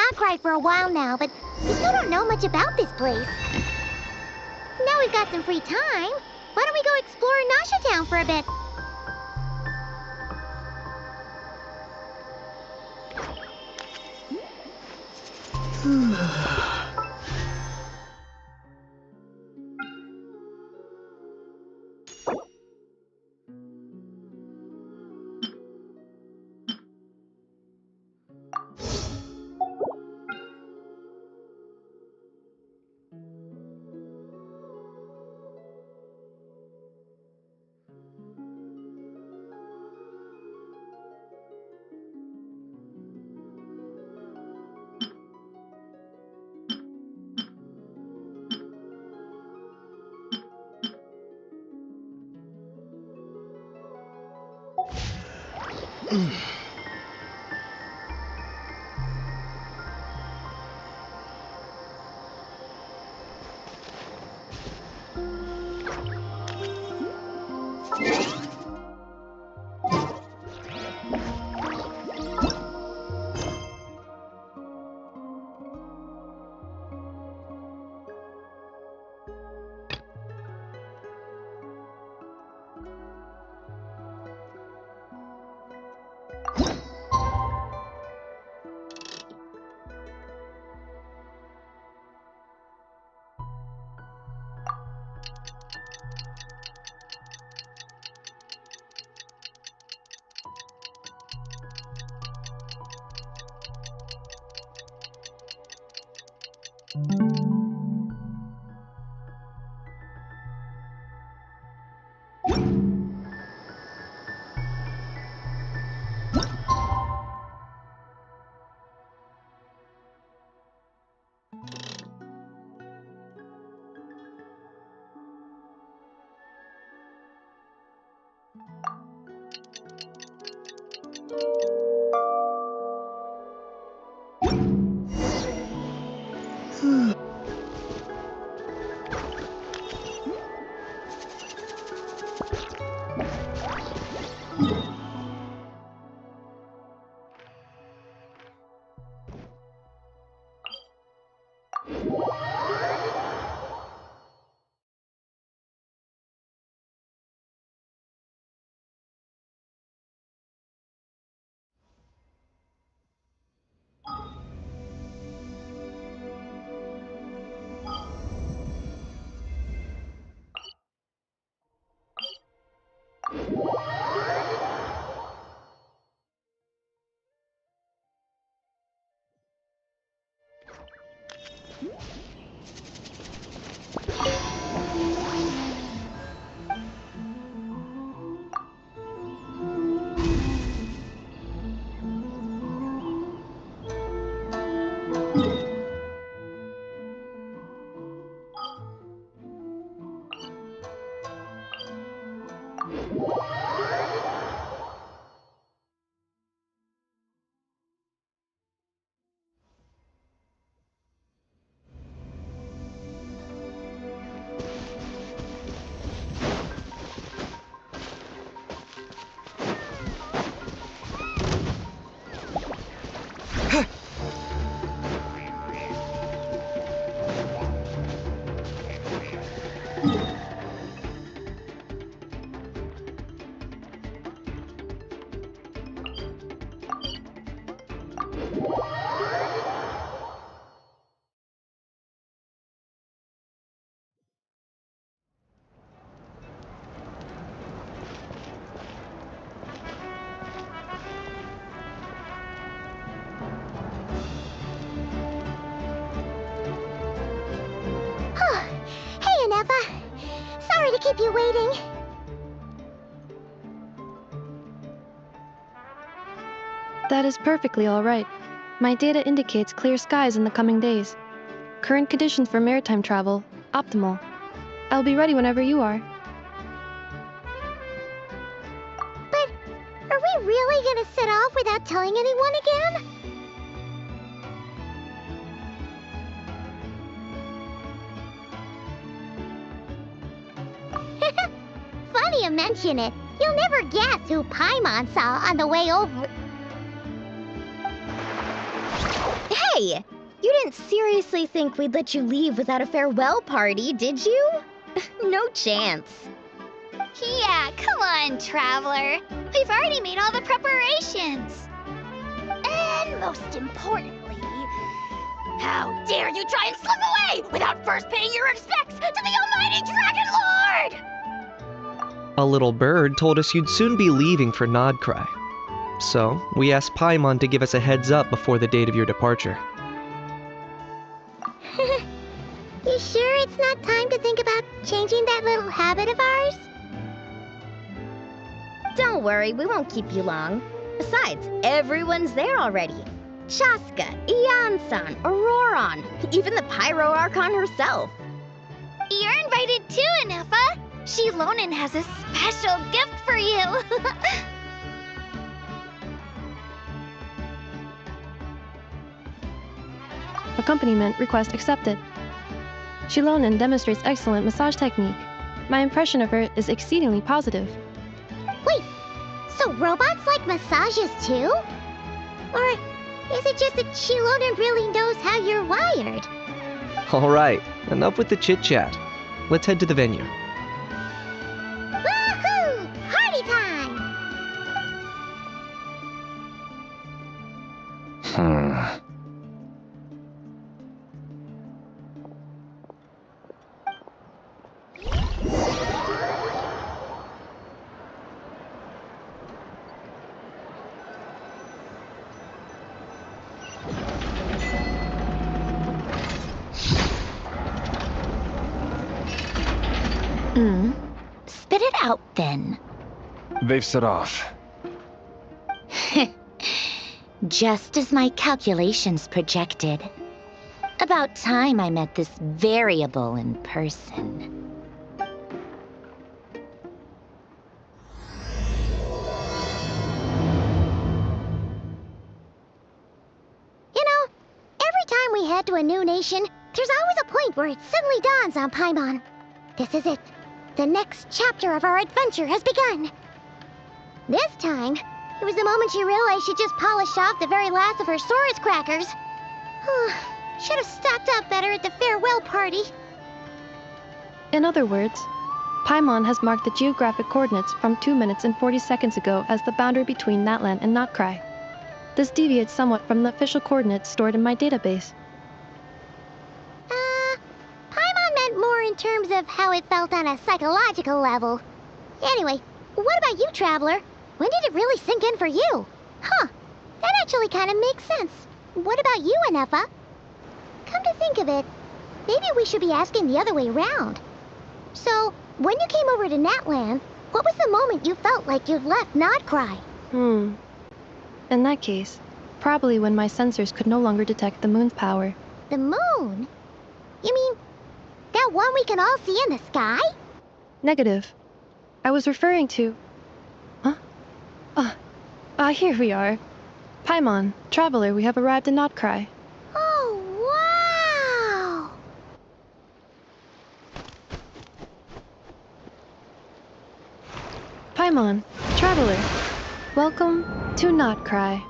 Darkrai for a while now, but we still don't know much about this place. Now we've got some free time. Why don't we go explore Nasha Town for a bit? Sorry to keep you waiting. That is perfectly all right. My data indicates clear skies in the coming days. Current conditions for maritime travel, optimal. I'll be ready whenever you are. But are we really gonna set off without telling anyone again? Funny you mention it. You'll never guess who Paimon saw on the way over. Hey! Hey! You didn't seriously think we'd let you leave without a farewell party, did you? No chance. Yeah, come on, Traveler. We've already made all the preparations. And most importantly, how dare you try and slip away without first paying your respects to the almighty Dragon Lord! A little bird told us you'd soon be leaving for Nodcry. So, we asked Paimon to give us a heads up before the date of your departure. You sure it's not time to think about changing that little habit of ours? Don't worry, we won't keep you long. Besides, everyone's there already. Chaska, Ian-san, Auroron, even the Pyro Archon herself. You're invited too, Anefa. Shilonen has a special gift for you. Accompaniment request accepted. Shilonen demonstrates excellent massage technique. My impression of her is exceedingly positive. Wait, so robots like massages too? Or is it just that Shilonen really knows how you're wired? Alright, enough with the chit-chat. Let's head to the venue. Woohoo! Party time! Spit it out then. They've set off. Just as my calculations projected. About time I met this variable in person. You know, every time we head to a new nation, there's always a point where it suddenly dawns on Paimon. This is it. The next chapter of our adventure has begun. This time, it was the moment she realized she just polished off the very last of her Saurus crackers. Should have stocked up better at the farewell party. In other words, Paimon has marked the geographic coordinates from 2 minutes and 40 seconds ago as the boundary between Natlan and Notcry. This deviates somewhat from the official coordinates stored in my database. Paimon meant more in terms of how it felt on a psychological level. Anyway, what about you, Traveler? When did it really sink in for you? Huh, that actually kind of makes sense. What about you, Anefa? Come to think of it, maybe we should be asking the other way around. So, when you came over to Natlan, what was the moment you felt like you'd left Nodcry? In that case, probably when my sensors could no longer detect the moon's power. The moon? You mean, that one we can all see in the sky? Negative. I was referring to... Here we are. Paimon, Traveler, we have arrived in Notcry. Oh, wow! Paimon, Traveler, welcome to Notcry.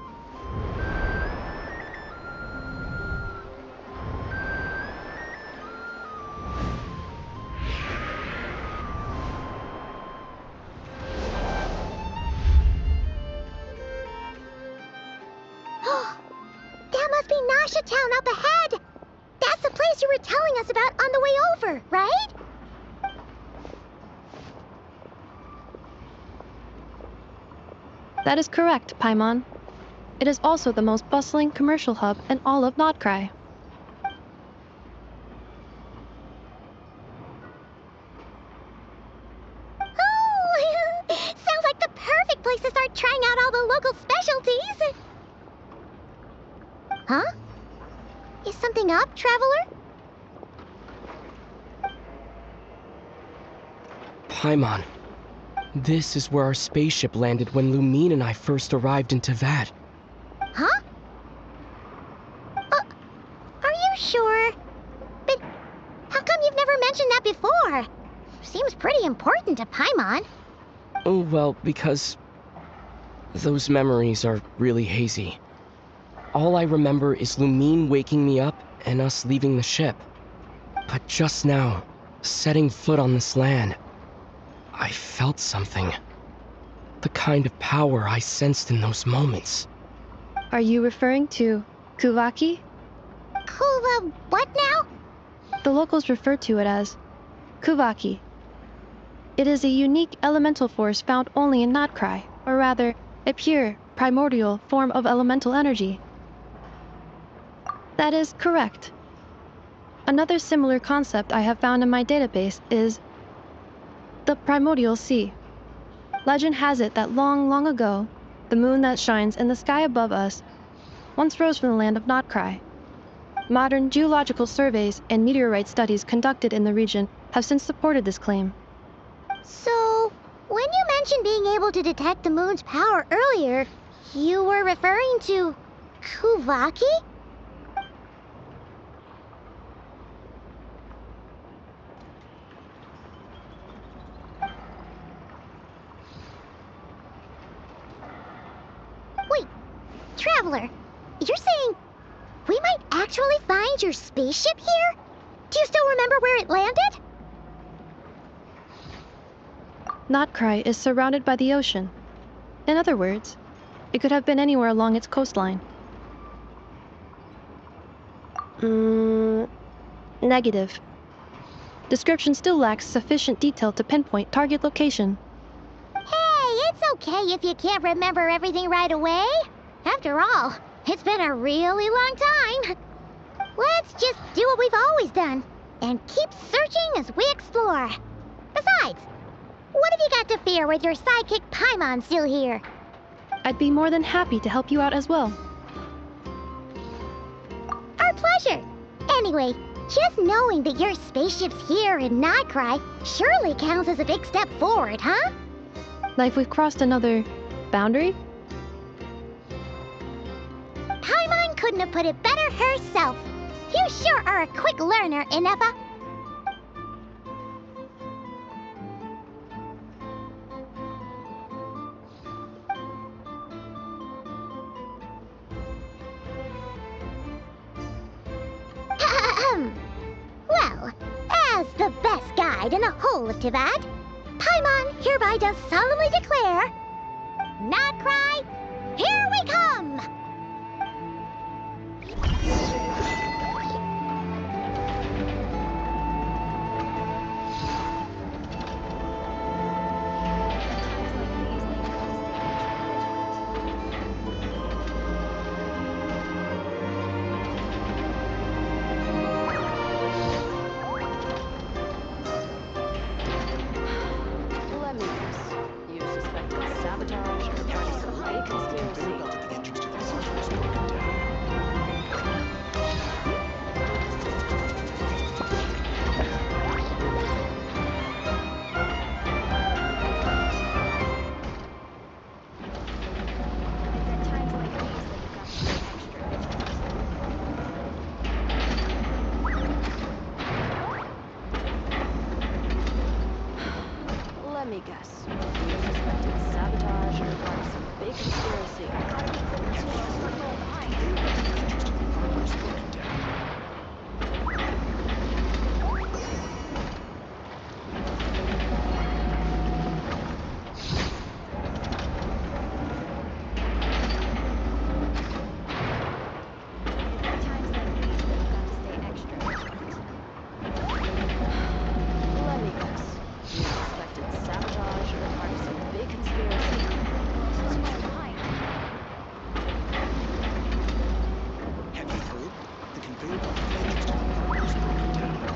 That must be Nasha Town up ahead! That's the place you were telling us about on the way over, right? That is correct, Paimon. It is also the most bustling commercial hub in all of Notcry. Oh, sounds like the perfect place to start trying out all the local specialties. Huh? Is something up, Traveler? Paimon, this is where our spaceship landed when Lumine and I first arrived in Teyvat. Huh? Are you sure? But how come you've never mentioned that before? Seems pretty important to Paimon. Oh, well, because those memories are really hazy. All I remember is Lumine waking me up and us leaving the ship. But just now, setting foot on this land, I felt something. The kind of power I sensed in those moments. Are you referring to Kuvaki? Kuva, what now? The locals refer to it as Kuvaki. It is a unique elemental force found only in Notcry, or rather, a pure, primordial form of elemental energy. That is correct. Another similar concept I have found in my database is the primordial sea. Legend has it that long, long ago, the moon that shines in the sky above us once rose from the land of Notcry. Modern geological surveys and meteorite studies conducted in the region have since supported this claim. So, when you mentioned being able to detect the moon's power earlier, you were referring to Kuvaki? Wait, Traveler, you're saying we might actually find your spaceship here? Do you still remember where it landed? Notcry is surrounded by the ocean. In other words, it could have been anywhere along its coastline. Negative. Description still lacks sufficient detail to pinpoint target location. Hey, it's okay if you can't remember everything right away. After all, it's been a really long time. Let's just do what we've always done and keep searching as we explore. Besides, what have you got to fear with your sidekick Paimon still here? I'd be more than happy to help you out as well. Our pleasure. Anyway, just knowing that your spaceship's here in Notcry surely counts as a big step forward, huh? Like we've crossed another boundary? Paimon couldn't have put it better herself. You sure are a quick learner, Inefa. Well, as the best guide in the whole of Teyvat, Paimon hereby does solemnly declare, Notcry, here we come! Let me guess. You suspected sabotage or part of some big conspiracy? Let me guess. You suspected sabotage or part of some big conspiracy? Let me guess. You suspected sabotage or part of some big conspiracy? Have you heard? The conveyor belt at the entrance to the park is broken down. Have you heard?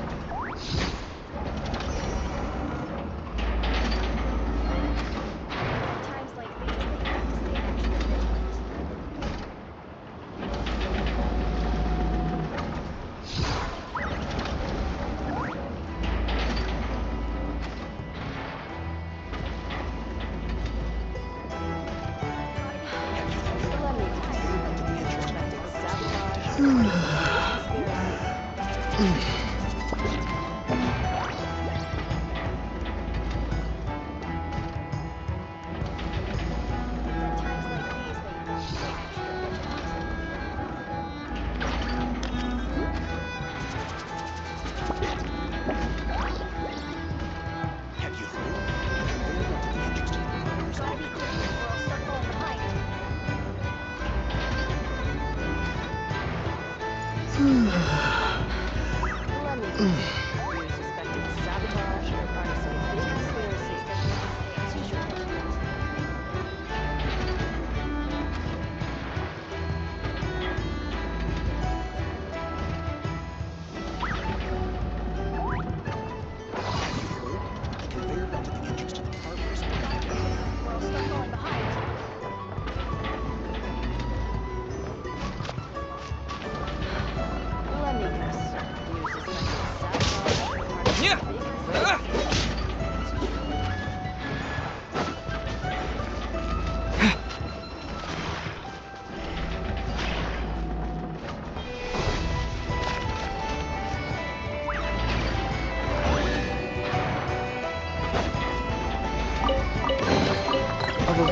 Let me The guess. conveyor belt at the entrance to the Suspected park sabotage or part of some big conspiracy?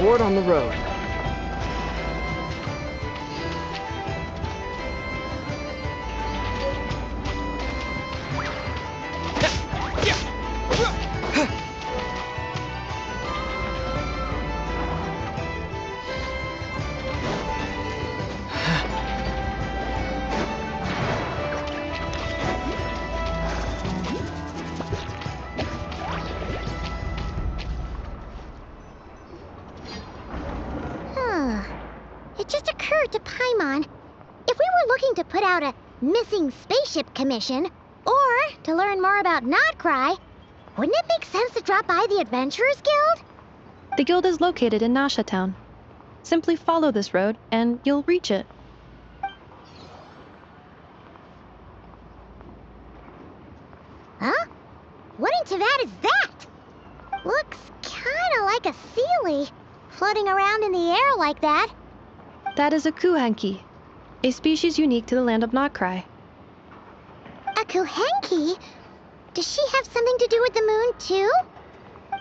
reward on the road. It just occurred to Paimon, if we were looking to put out a missing spaceship commission, or to learn more about Nodcry, wouldn't it make sense to drop by the Adventurers Guild? The guild is located in Nasha Town. Simply follow this road, and you'll reach it. Huh? What in Tavad is that? Looks kinda like a Sealy, floating around in the air like that. That is a Kuhenki, a species unique to the land of Nodcry. A Kuhenki? Does she have something to do with the moon, too?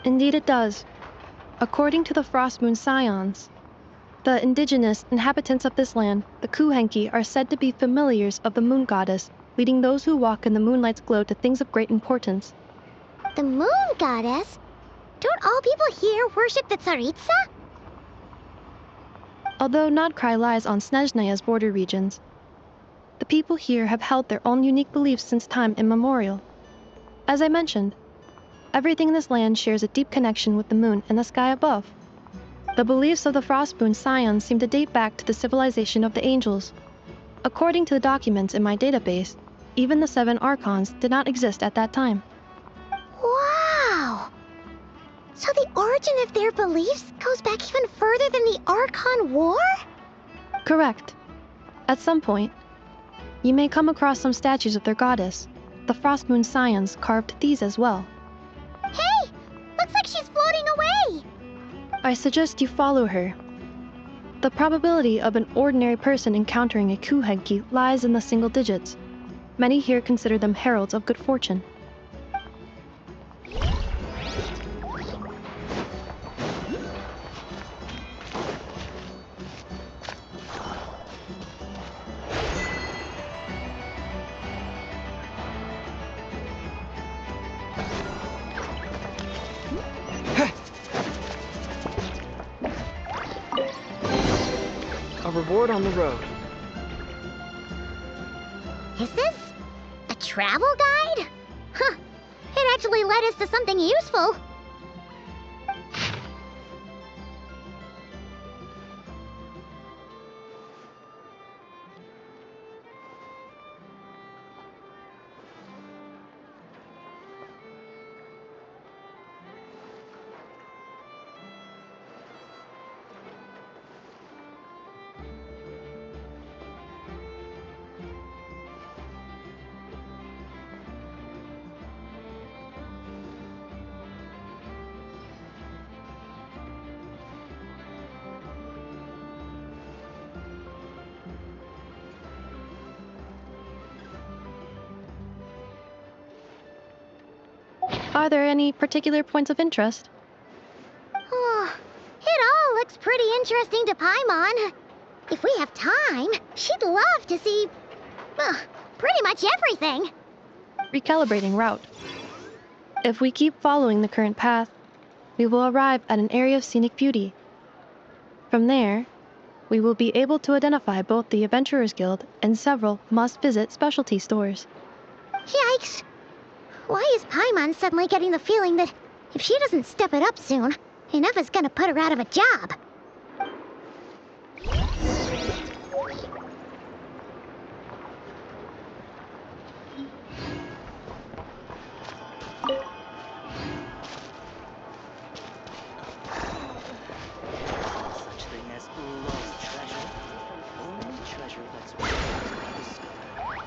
Indeed it does. According to the Frost Moon Scions, the indigenous inhabitants of this land, the Kuhenki, are said to be familiars of the moon goddess, leading those who walk in the moonlight's glow to things of great importance. The moon goddess? Don't all people here worship the Tsaritsa? Although Nodcry lies on Snezhnaya's border regions, the people here have held their own unique beliefs since time immemorial. As I mentioned, everything in this land shares a deep connection with the moon and the sky above. The beliefs of the Frostmoon Scions seem to date back to the civilization of the angels. According to the documents in my database, even the 7 Archons did not exist at that time. Wow! So the origin of their beliefs goes back even further than the Archon War? Correct. At some point, you may come across some statues of their goddess. The Frostmoon Scions carved these as well. Hey! Looks like she's floating away! I suggest you follow her. The probability of an ordinary person encountering a Kuhenki lies in the single digits. Many here consider them heralds of good fortune. A reward on the road. Is this a travel guide? Huh. It actually led us to something useful. Are there any particular points of interest? Oh, it all looks pretty interesting to Paimon. If we have time, she'd love to see, pretty much everything. Recalibrating route. If we keep following the current path, we will arrive at an area of scenic beauty. From there, we will be able to identify both the Adventurers Guild and several must-visit specialty stores. Yikes. Why is Paimon suddenly getting the feeling that if she doesn't step it up soon, enough is gonna put her out of a job? Such thing as lost treasure. Only treasure that's worth discovered.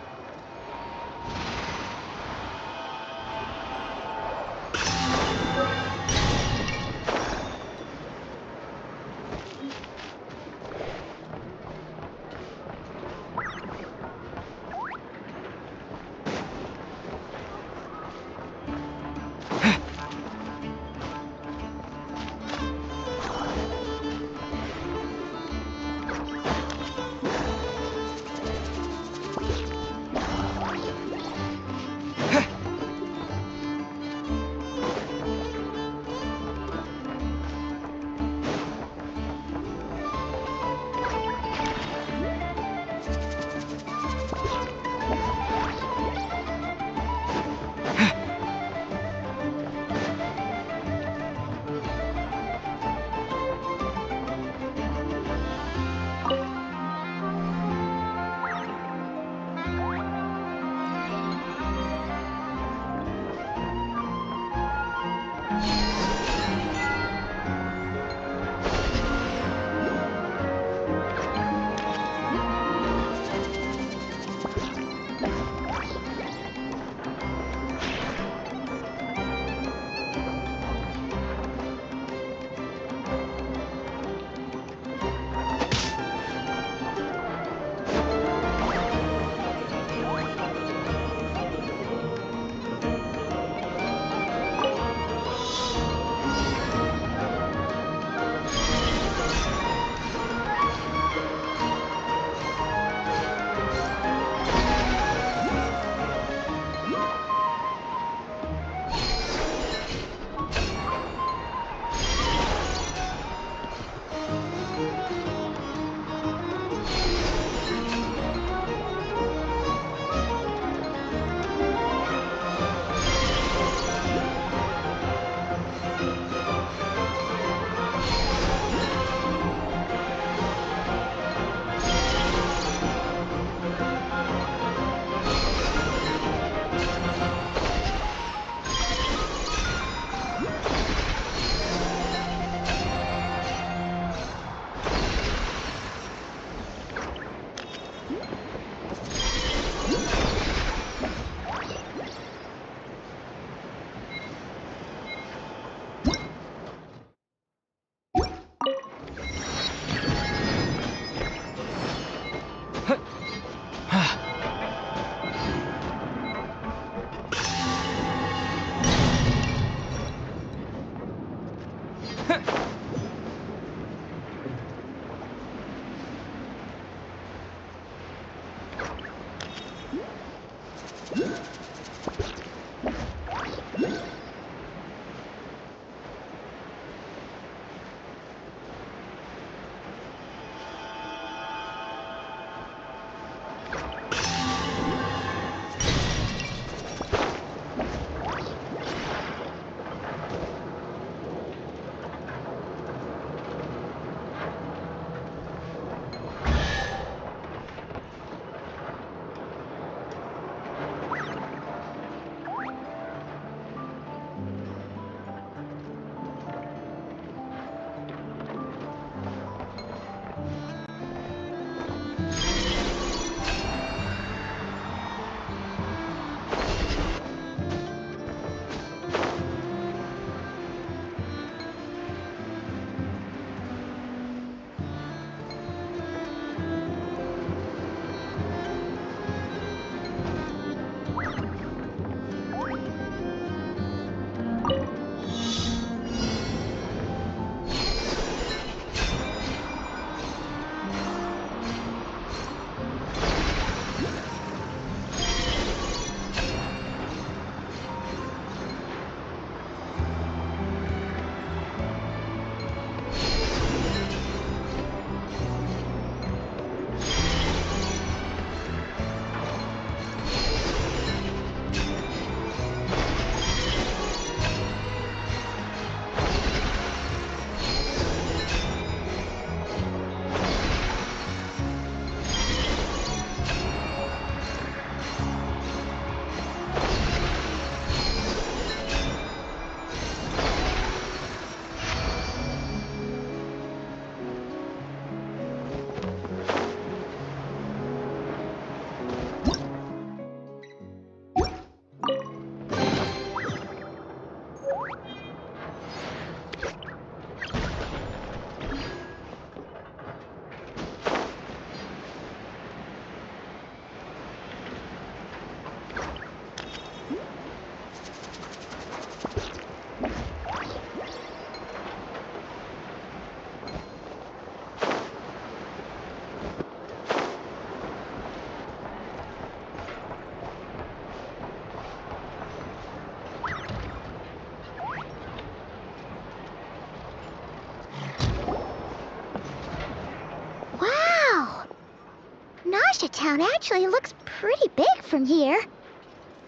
Nasha Town actually looks pretty big from here.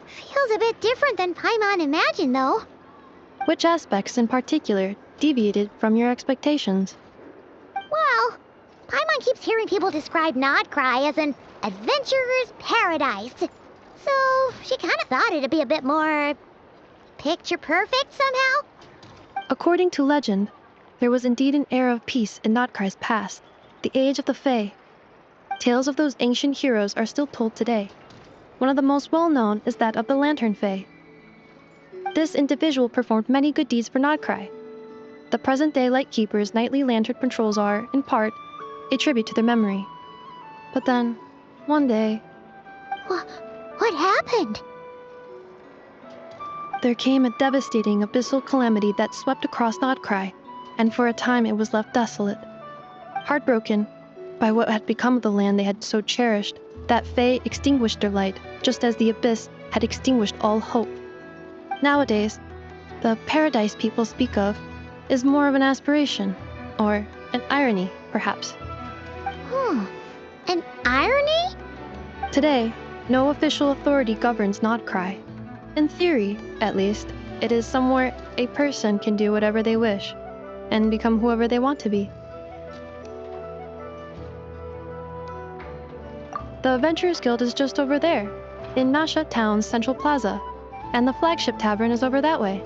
Feels a bit different than Paimon imagined, though. Which aspects in particular deviated from your expectations? Well, Paimon keeps hearing people describe Nodcry as an adventurer's paradise. So she kind of thought it'd be a bit more picture perfect somehow. According to legend, there was indeed an era of peace in Nodcry's past, the age of the Fae. Tales of those ancient heroes are still told today. One of the most well-known is that of the Lantern Fae. This individual performed many good deeds for Nodcry. The present-day Lightkeeper's nightly lantern patrols are, in part, a tribute to their memory. But then, one day, What happened? there came a devastating abyssal calamity that swept across Nodcry, and for a time it was left desolate. Heartbroken by what had become of the land they had so cherished, that Fae extinguished their light, just as the abyss had extinguished all hope. Nowadays, the paradise people speak of is more of an aspiration, or an irony, perhaps. An irony? Today, no official authority governs Nodcry. In theory, at least, it is somewhere a person can do whatever they wish, and become whoever they want to be. The Adventurers Guild is just over there, in Nasha Town's Central Plaza, and the flagship tavern is over that way.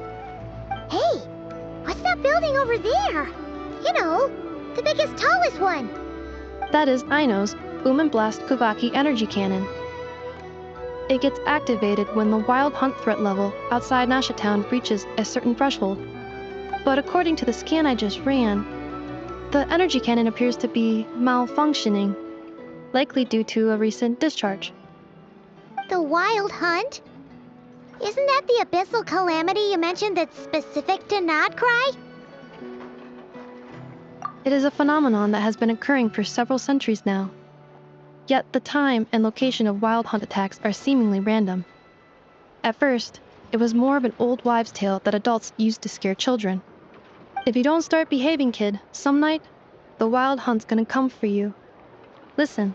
Hey, what's that building over there? You know, the biggest, tallest one. That is Aino's Boom and Blast Kuvaki energy cannon. It gets activated when the wild hunt threat level outside Nasha Town reaches a certain threshold. But according to the scan I just ran, the energy cannon appears to be malfunctioning, likely due to a recent discharge. The wild hunt? Isn't that the abyssal calamity you mentioned that's specific to Nodcry? It is a phenomenon that has been occurring for several centuries now. Yet the time and location of wild hunt attacks are seemingly random. At first, it was more of an old wives' tale that adults used to scare children. If you don't start behaving, kid, some night, the wild hunt's gonna come for you. Listen,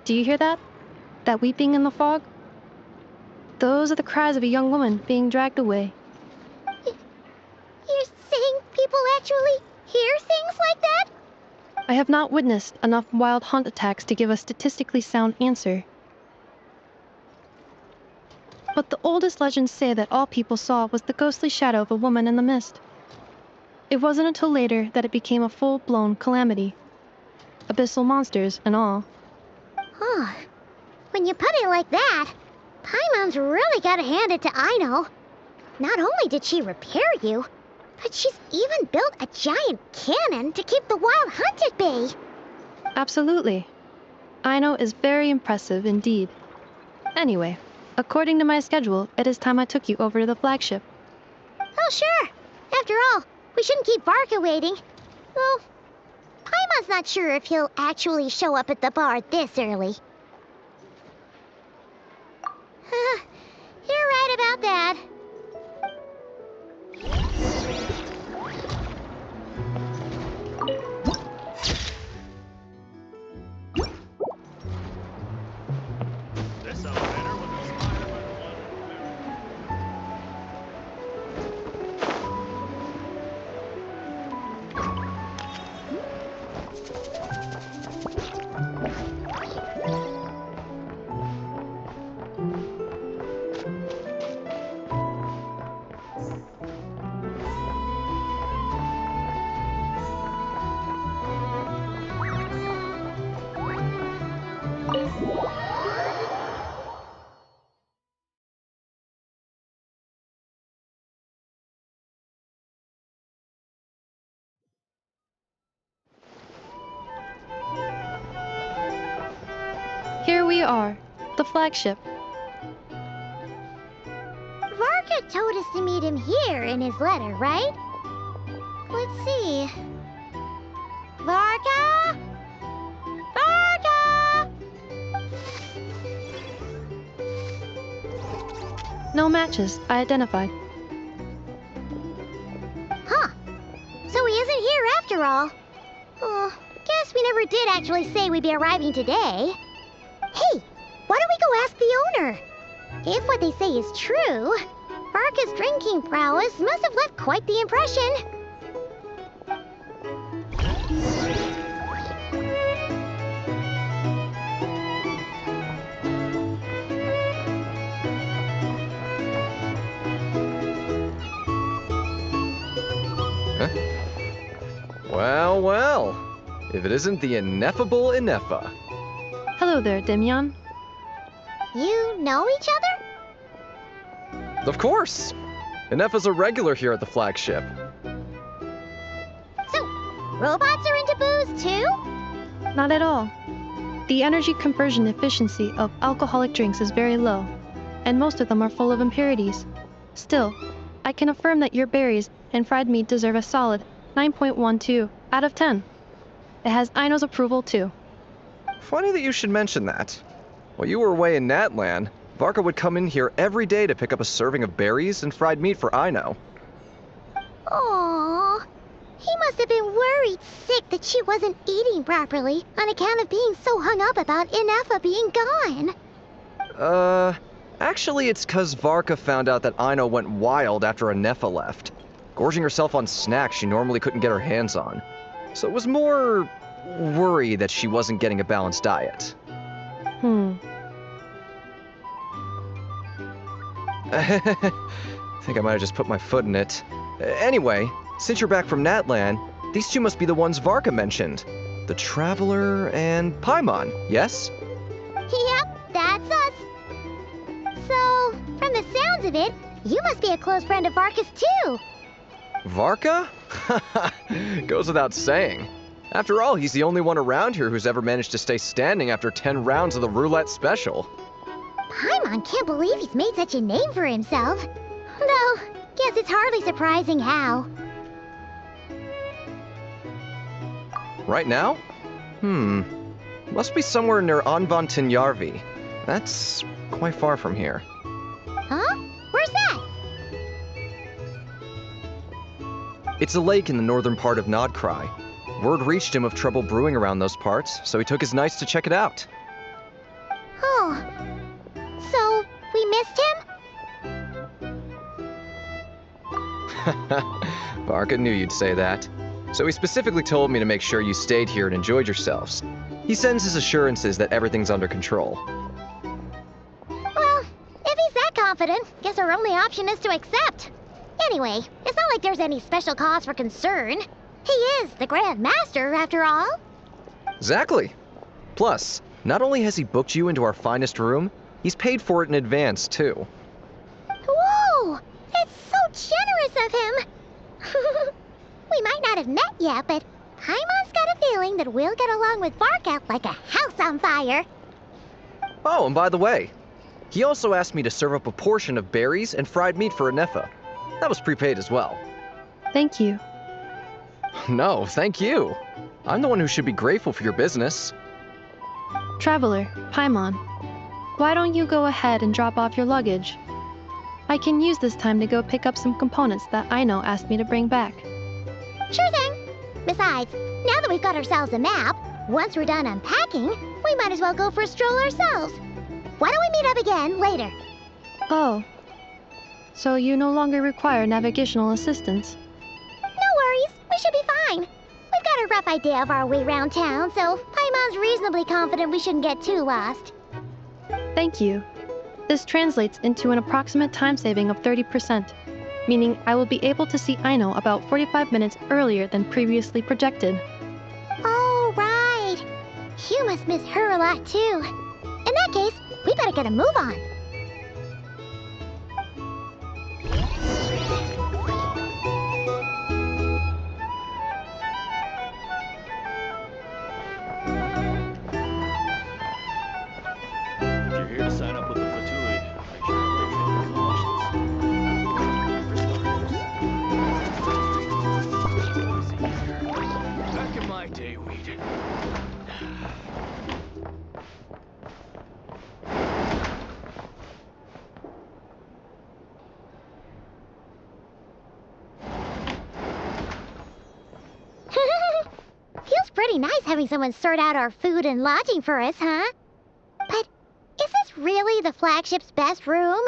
do you hear that? That weeping in the fog? Those are the cries of a young woman being dragged away. You're saying people actually hear things like that? I have not witnessed enough wild hunt attacks to give a statistically sound answer. But the oldest legends say that all people saw was the ghostly shadow of a woman in the mist. It wasn't until later that it became a full-blown calamity. Abyssal monsters and all. Huh. When you put it like that, Paimon's really gotta hand it to Aino. Not only did she repair you, but she's even built a giant cannon to keep the wild hunt at bay. Absolutely. Aino is very impressive indeed. Anyway, according to my schedule, it is time I took you over to the flagship. Oh, sure. After all, we shouldn't keep Varka waiting. Well, Paimon's not sure if he'll actually show up at the bar this early. You're right about that. This elevator was inspired by the one in America. Here we are, the flagship. Varka told us to meet him here in his letter, right? Let's see. Varka? Varka! No matches, I identified. Huh. So he isn't here after all. Oh, guess we never did actually say we'd be arriving today. Hey, why don't we go ask the owner? If what they say is true, Varka's drinking prowess must have left quite the impression. Well, well. If it isn't the ineffable Ineffa. Hello there, Demyon. You know each other? Of course! Ineffa's a regular here at the flagship. So, robots are into booze too? Not at all. The energy conversion efficiency of alcoholic drinks is very low, and most of them are full of impurities. Still, I can affirm that your berries and fried meat deserve a solid 9.12 out of 10. It has Aino's approval too. Funny that you should mention that. While you were away in Natlan, Varka would come in here every day to pick up a serving of berries and fried meat for Aino. Aww. He must have been worried sick that she wasn't eating properly on account of being so hung up about Ineffa being gone. Actually it's 'cause Varka found out that Aino went wild after Ineffa left, gorging herself on snacks she normally couldn't get her hands on. So it was more worry that she wasn't getting a balanced diet. I think I might have just put my foot in it. Anyway, since you're back from Natlan, these two must be the ones Varka mentioned. The Traveler and Paimon, yes? Yep, that's us. So, from the sounds of it, you must be a close friend of Varka's too. Varka? Goes without saying. After all, he's the only one around here who's ever managed to stay standing after 10 rounds of the roulette special. Paimon can't believe he's made such a name for himself. Though, guess it's hardly surprising how. Right now? Must be somewhere near Anvantinyarvi. That's quite far from here. Huh? Where's that? It's a lake in the northern part of Nodcry. Word reached him of trouble brewing around those parts, so he took his knights to check it out. Oh. So, we missed him? Varka knew you'd say that. So he specifically told me to make sure you stayed here and enjoyed yourselves. He sends his assurances that everything's under control. Well, if he's that confident, guess our only option is to accept. Anyway, it's not like there's any special cause for concern. He is the Grand Master, after all. Exactly. Plus, not only has he booked you into our finest room, he's paid for it in advance, too. Whoa! That's so generous of him! We might not have met yet, but Paimon's got a feeling that we'll get along with Varka like a house on fire. Oh, and by the way, he also asked me to serve up a portion of berries and fried meat for Ineffa. That was prepaid as well. Thank you. No, thank you. I'm the one who should be grateful for your business. Traveler, Paimon, why don't you go ahead and drop off your luggage? I can use this time to go pick up some components that Aino asked me to bring back. Sure thing. Besides, now that we've got ourselves a map, once we're done unpacking, we might as well go for a stroll ourselves. Why don't we meet up again later? Oh. So you no longer require navigational assistance? No worries, we should be fine. We've got a rough idea of our way around town, so Paimon's reasonably confident we shouldn't get too lost. Thank you. This translates into an approximate time saving of 30%, meaning I will be able to see Aino about 45 minutes earlier than previously projected. Oh, right. You must miss her a lot, too. In that case, we better get a move on. If you're here to sign up with the Fatui, make sure to take congratulations. Back in my day, we'd... Feels pretty nice having someone sort out our food and lodging for us, huh? But the flagship's best room.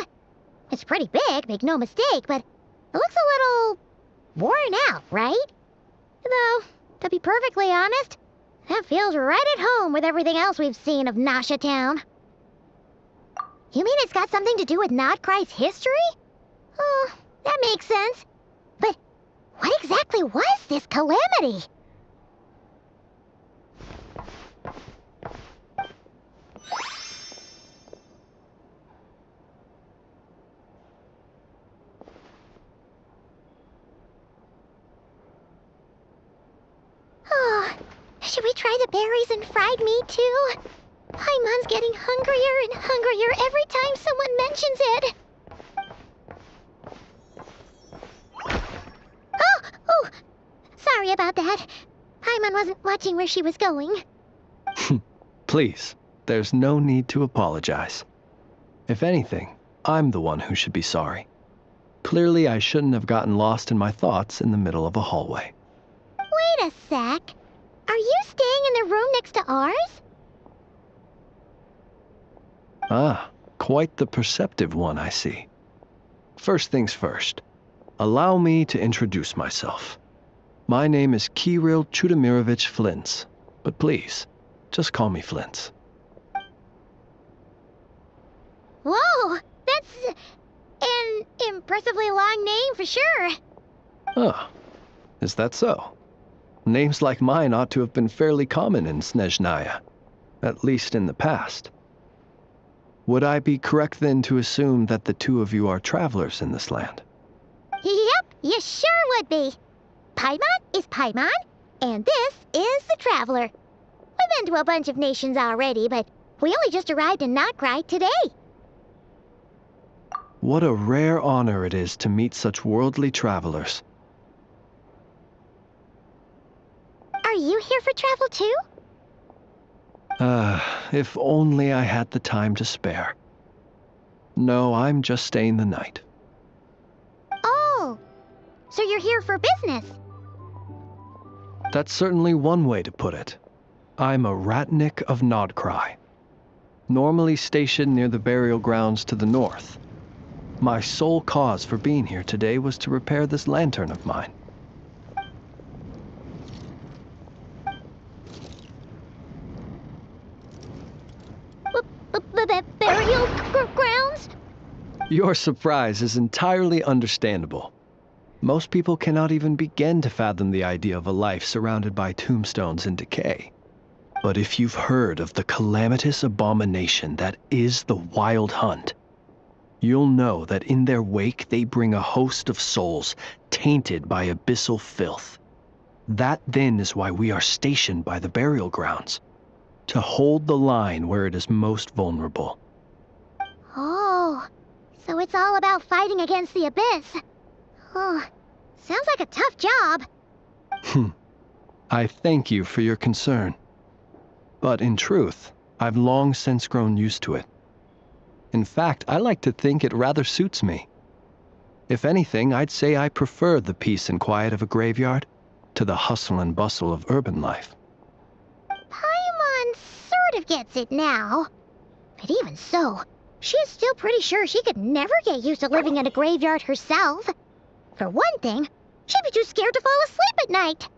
It's pretty big, make no mistake, but it looks a little worn out, right? Though, to be perfectly honest, that feels right at home with everything else we've seen of Nasha Town. You mean it's got something to do with Nodcry's history? Oh, that makes sense. But what exactly was this calamity? Oh, should we try the berries and fried meat too? Paimon's getting hungrier and hungrier every time someone mentions it. Oh, sorry about that. Paimon wasn't watching where she was going. Please, there's no need to apologize. If anything, I'm the one who should be sorry. Clearly, I shouldn't have gotten lost in my thoughts in the middle of a hallway. Wait a sec. Are you staying in the room next to ours? Ah, quite the perceptive one, I see. First things first, allow me to introduce myself. My name is Kirill Chudamirovich Flintz, but please, just call me Flintz. Whoa, that's an impressively long name for sure. Ah, is that so? Names like mine ought to have been fairly common in Snezhnaya, at least in the past. Would I be correct then to assume that the two of you are travelers in this land? Yep, you sure would be. Paimon is Paimon, and this is the Traveler. We've been to a bunch of nations already, but we only just arrived in Notcry today. What a rare honor it is to meet such worldly travelers. Are you here for travel too? If only I had the time to spare. No, I'm just staying the night. Oh, so you're here for business? That's certainly one way to put it. I'm a Ratnik of Nodcry, normally stationed near the burial grounds to the north. My sole cause for being here today was to repair this lantern of mine. Burial grounds? Your surprise is entirely understandable. Most people cannot even begin to fathom the idea of a life surrounded by tombstones and decay. But if you've heard of the calamitous abomination that is the Wild Hunt, you'll know that in their wake they bring a host of souls tainted by abyssal filth. That then is why we are stationed by the burial grounds, to hold the line where it is most vulnerable. Oh, so it's all about fighting against the abyss. Oh, sounds like a tough job. I thank you for your concern. But in truth, I've long since grown used to it. In fact, I like to think it rather suits me. If anything, I'd say I prefer the peace and quiet of a graveyard to the hustle and bustle of urban life. Paimon sort of gets it now. But even so, she's still pretty sure she could never get used to living in a graveyard herself. For one thing, she'd be too scared to fall asleep at night.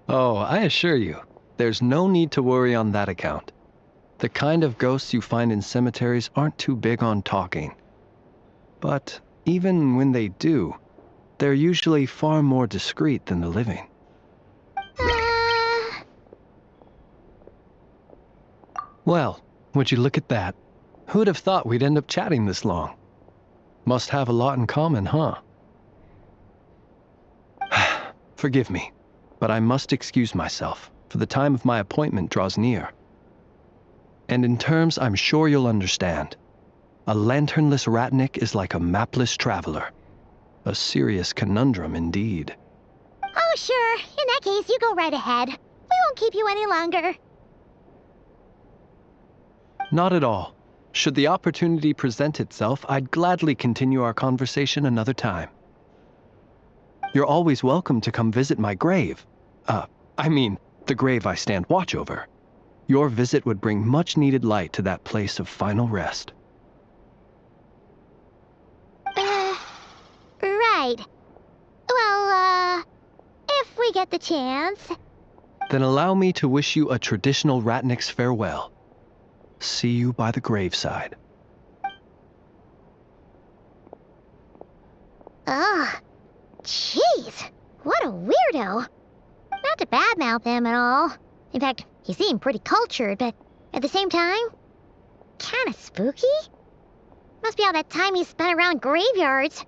Oh, I assure you, there's no need to worry on that account. The kind of ghosts you find in cemeteries aren't too big on talking. But even when they do, they're usually far more discreet than the living. Well, would you look at that? Who'd have thought we'd end up chatting this long? Must have a lot in common, huh? Forgive me, but I must excuse myself, for the time of my appointment draws near. And in terms I'm sure you'll understand, a lanternless Ratnik is like a mapless traveler. A serious conundrum indeed. Oh, sure. In that case, you go right ahead. We won't keep you any longer. Not at all. Should the opportunity present itself, I'd gladly continue our conversation another time. You're always welcome to come visit my grave. I mean, the grave I stand watch over. Your visit would bring much needed light to that place of final rest. Right. Well, if we get the chance. Then allow me to wish you a traditional Ratnik's farewell. See you by the graveside. Ugh. Jeez. What a weirdo. Not to badmouth him at all. In fact, he seemed pretty cultured, but at the same time, kinda spooky? Must be all that time he spent around graveyards.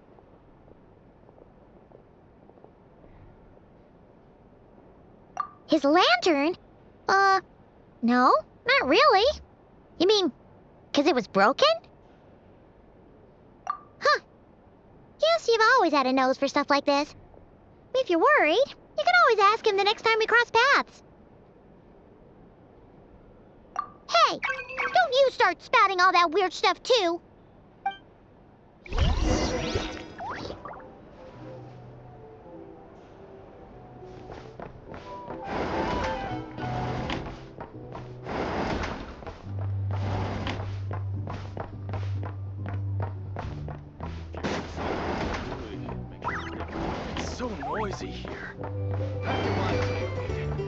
His lantern? No, not really. You mean, 'cause it was broken? Huh. Guess you've always had a nose for stuff like this. If you're worried, you can always ask him the next time we cross paths. Hey, don't you start spouting all that weird stuff too. It's so noisy here. Pack your mind to be obedient.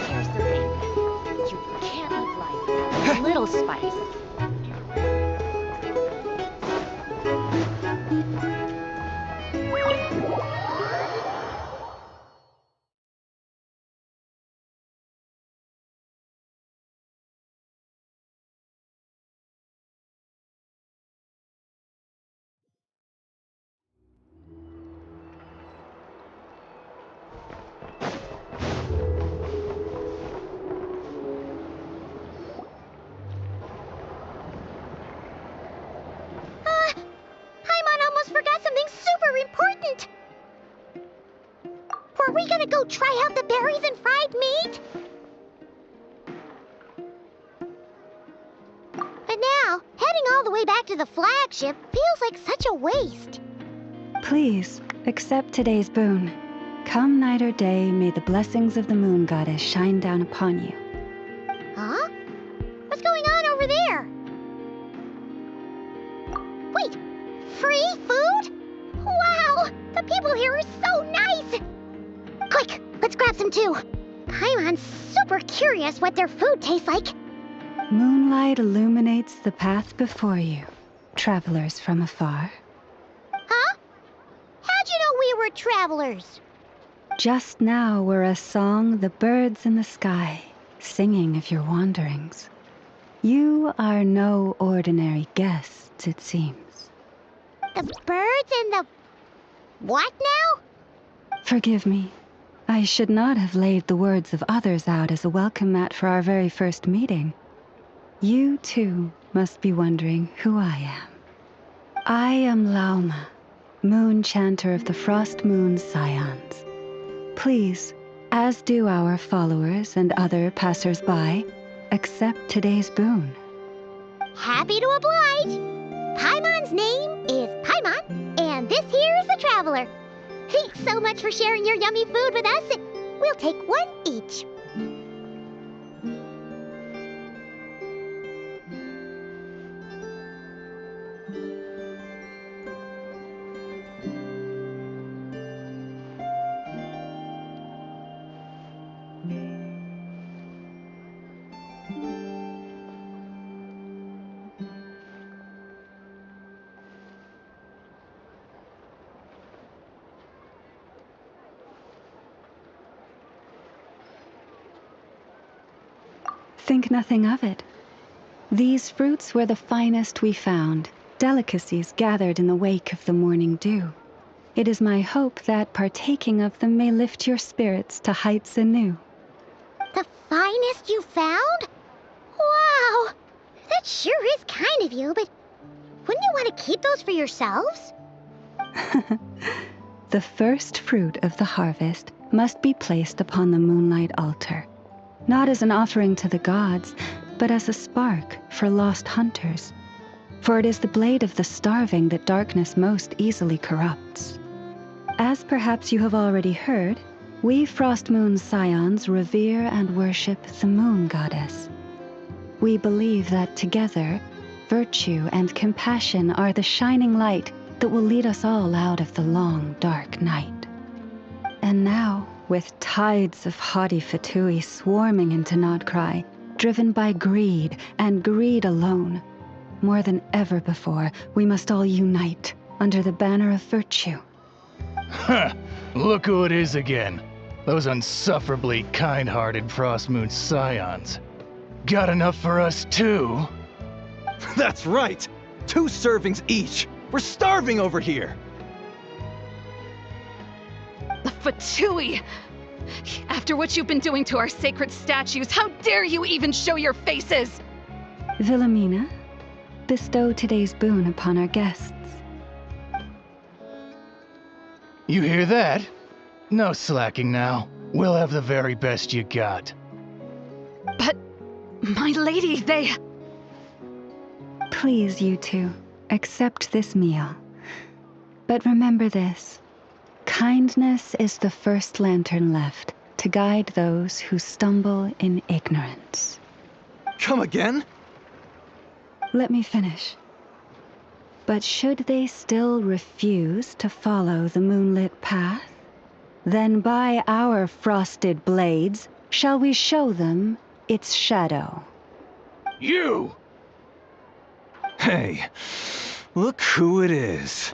Here's the thing. You can't live life without a little spice. Paimon almost forgot something super important. Were we gonna go try out the berries and fried meat? But now, heading all the way back to the flagship feels like such a waste. Please, accept today's boon. Come night or day, may the blessings of the moon goddess shine down upon you. Huh? What's going on over there? Wait, free food? Wow, the people here are so nice! Quick, let's grab some too. Paimon's super curious what their food tastes like. Moonlight illuminates the path before you, travelers from afar. Huh? How'd you know we were travelers? Just now were a song the birds in the sky, singing of your wanderings. You are no ordinary guests, it seems. The birds and the... what now? Forgive me. I should not have laid the words of others out as a welcome mat for our very first meeting. You, too, must be wondering who I am. I am Lauma, moon chanter of the Frost Moon's scions. Please, as do our followers and other passers-by, accept today's boon. Happy to oblige. Paimon's name is Paimon, and this here is the traveler. Thanks so much for sharing your yummy food with us. We'll take one each. Think nothing of it. These fruits were the finest we found, delicacies gathered in the wake of the morning dew. It is my hope that partaking of them may lift your spirits to heights anew. The finest you found? Wow! That sure is kind of you, but wouldn't you want to keep those for yourselves? The first fruit of the harvest must be placed upon the moonlight altar. not as an offering to the gods, but as a spark for lost hunters. For it is the blade of the starving that darkness most easily corrupts. As perhaps you have already heard, we Frost Moon Scions revere and worship the Moon Goddess. We believe that together, virtue and compassion are the shining light that will lead us all out of the long, dark night. And now, with tides of haughty Fatui swarming into Nodcry, driven by greed and greed alone, more than ever before, we must all unite under the banner of virtue. Huh, look who it is again. Those unsufferably kind-hearted Frost Moon Scions. Got enough for us too? That's right! 2 servings each! We're starving over here! The Fatui! After what you've been doing to our sacred statues, how dare you even show your faces? Wilhelmina, bestow today's boon upon our guests. You hear that? No slacking now. We'll have the very best you got. But, my lady, they... Please, you two, accept this meal. But remember this. Kindness is the first lantern left to guide those who stumble in ignorance. Come again? Let me finish. But should they still refuse to follow the moonlit path, then by our frosted blades shall we show them its shadow. You! Hey, look who it is.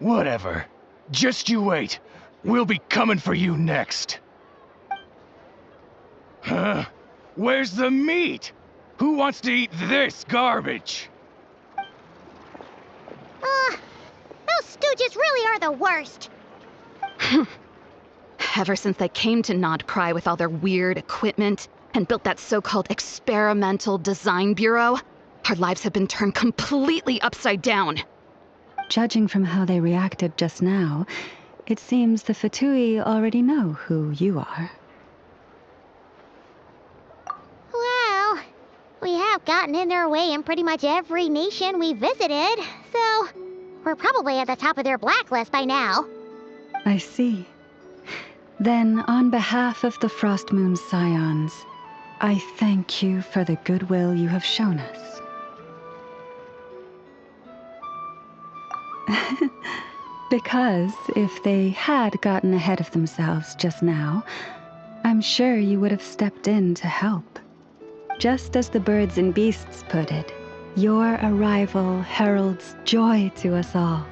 Whatever. Just you wait. We'll be coming for you next. Huh? Where's the meat? Who wants to eat this garbage? Those stooges really are the worst. Ever since they came to Nodcry with all their weird equipment and built that so-called experimental design bureau, our lives have been turned completely upside down. Judging from how they reacted just now, it seems the Fatui already know who you are. Well, we have gotten in their way in pretty much every nation we visited, so we're probably at the top of their blacklist by now. I see. Then, on behalf of the Frost Moon Scions, I thank you for the goodwill you have shown us. Because if they had gotten ahead of themselves just now, I'm sure you would have stepped in to help. Just as the birds and beasts put it, your arrival heralds joy to us all.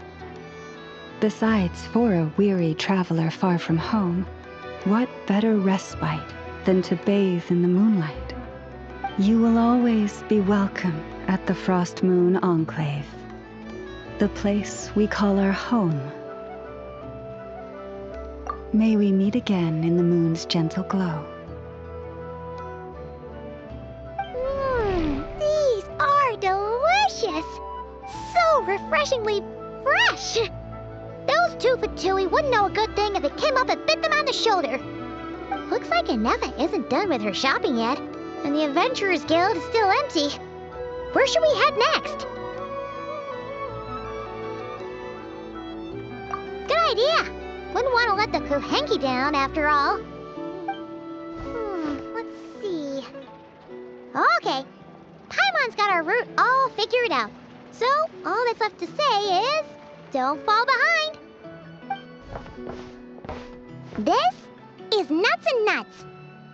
Besides, for a weary traveler far from home, what better respite than to bathe in the moonlight? You will always be welcome at the Frost Moon Enclave, the place we call our home. May we meet again in the moon's gentle glow. These are delicious! So refreshingly fresh! Those two Fatui wouldn't know a good thing if it came up and bit them on the shoulder. Looks like Anefa isn't done with her shopping yet, and the Adventurers Guild is still empty. Where should we head next? Good idea! Wouldn't want to let the Kuhenki down, after all. Let's see. Okay. Paimon's got our route all figured out. So, all that's left to say is, don't fall behind. This is Nuts and Nuts.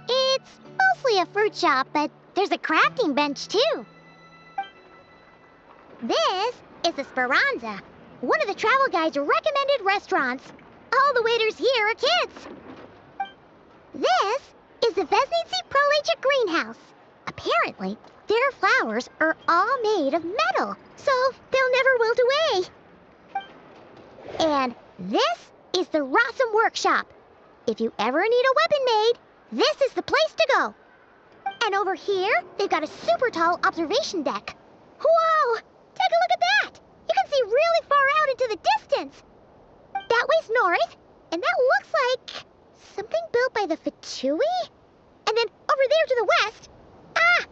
It's mostly a fruit shop, but there's a crafting bench, too. This is the Speranza, one of the travel guide's recommended restaurants. All the waiters here are kids. This is the Vesnitsi Prolecha greenhouse. Apparently, their flowers are all made of metal, so they'll never wilt away. And this is the Rossum Workshop. If you ever need a weapon made, this is the place to go. And over here, they've got a super tall observation deck. Whoa! Take a look at that! You can see really far out into the distance. That way's north, and that looks like something built by the Fatui? And then over there to the west? Ah!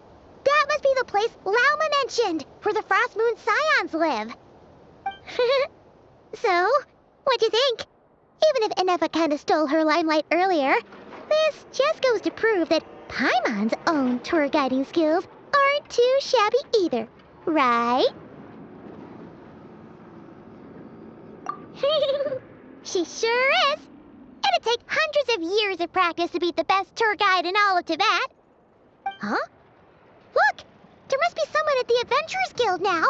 That must be the place Lauma mentioned, where the Frost Moon Scions live. So, what'd you think? Even if Enefa kinda stole her limelight earlier, this just goes to prove that Paimon's own tour guiding skills aren't too shabby either, right? She sure is. It'd take hundreds of years of practice to be the best tour guide in all of Tibet. Huh? Look! There must be someone at the Adventurers Guild now.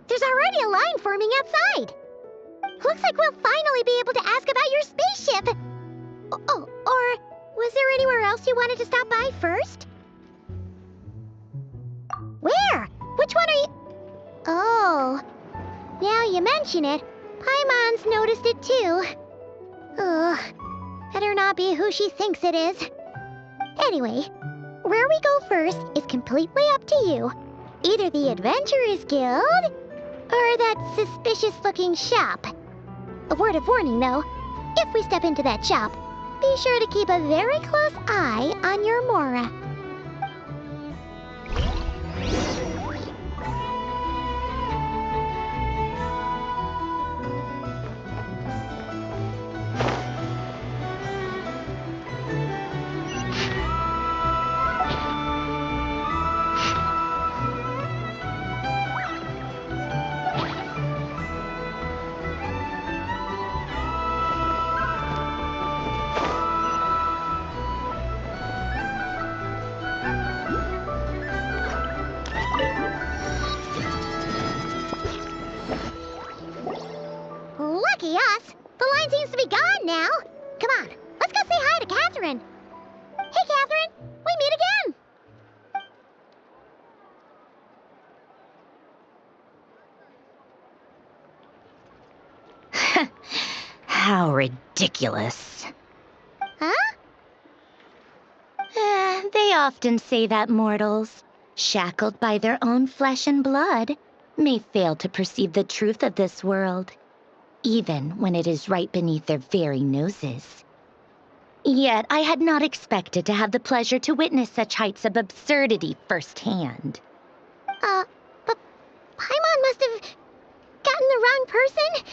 There's already a line forming outside. Looks like we'll finally be able to ask about your spaceship. Oh, or was there anywhere else you wanted to stop by first? Where? Which one are you... Oh, now you mention it, Paimon's noticed it too. Ugh, better not be who she thinks it is. Anyway, where we go first is completely up to you. Either the Adventurers Guild, or that suspicious-looking shop. A word of warning, though. If we step into that shop, be sure to keep a very close eye on your Mora. Lucky us! The line seems to be gone now. Come on, let's go say hi to Catherine. Hey, Catherine, we meet again. How ridiculous. Huh? They often say that mortals, shackled by their own flesh and blood, may fail to perceive the truth of this world, even when it is right beneath their very noses. Yet I had not expected to have the pleasure to witness such heights of absurdity firsthand. But Paimon must have gotten the wrong person.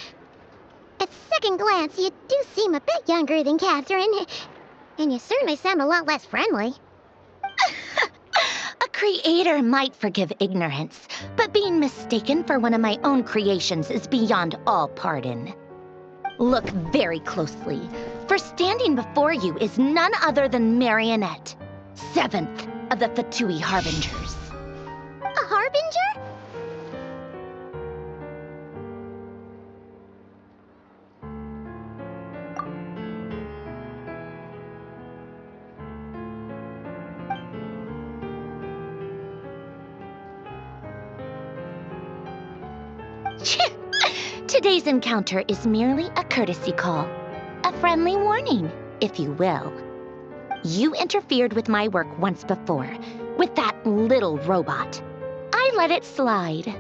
At second glance, you do seem a bit younger than Catherine, and you certainly sound a lot less friendly. A creator might forgive ignorance, but being mistaken for one of my own creations is beyond all pardon. Look very closely, for standing before you is none other than Marionette, 7th of the Fatui Harbingers. A Harbinger? Today's encounter is merely a courtesy call. A friendly warning, if you will. You interfered with my work once before, with that little robot. I let it slide.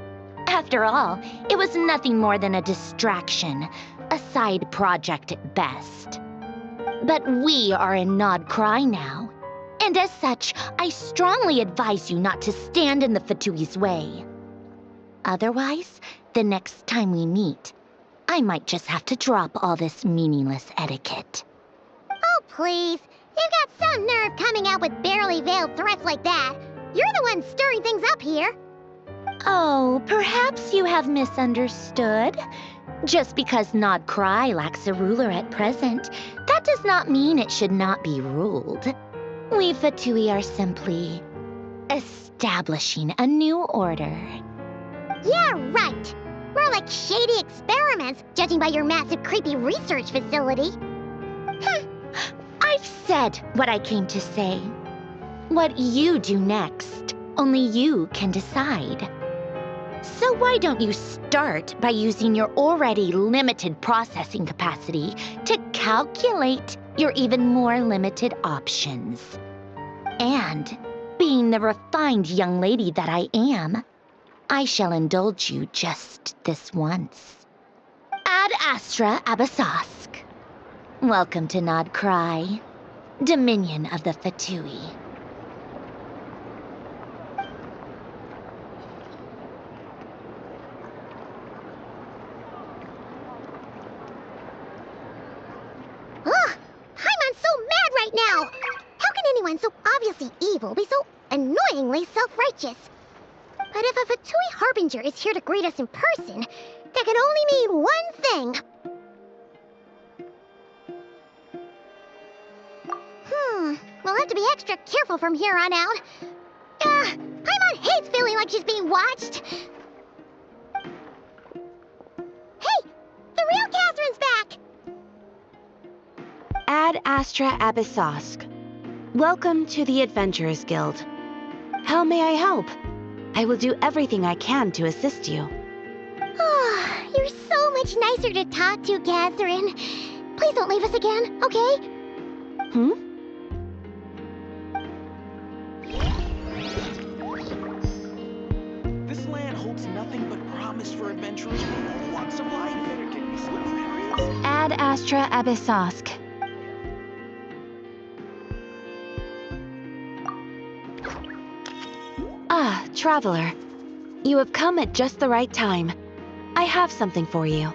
After all, it was nothing more than a distraction, a side project at best. But we are in Nod Cry now, and as such, I strongly advise you not to stand in the Fatui's way. Otherwise, the next time we meet, I might just have to drop all this meaningless etiquette. Oh, please. You've got some nerve coming out with barely veiled threats like that. You're the one stirring things up here. Oh, perhaps you have misunderstood. Just because Nod Cry lacks a ruler at present, that does not mean it should not be ruled. We Fatui are simply establishing a new order. Yeah, right. More like shady experiments, judging by your massive, creepy research facility. I've said what I came to say. What you do next, only you can decide. So why don't you start by using your already limited processing capacity to calculate your even more limited options? And, being the refined young lady that I am, I shall indulge you just this once. Ad Astra Abasask. Welcome to Nod Cry. Dominion of the Fatui. Ugh! Paimon's so mad right now! How can anyone so obviously evil be so annoyingly self-righteous? But if a Fatui Harbinger is here to greet us in person, that can only mean one thing. We'll have to be extra careful from here on out. Paimon hates feeling like she's being watched. Hey! The real Catherine's back! Ad Astra Abyssosk. Welcome to the Adventurers Guild. How may I help? I will do everything I can to assist you. Oh, you're so much nicer to talk to, Catherine. Please don't leave us again, okay? This land holds nothing but promise for adventurers with all walks of life. Ad Astra Abyssosk. Ah, traveler. You have come at just the right time. I have something for you.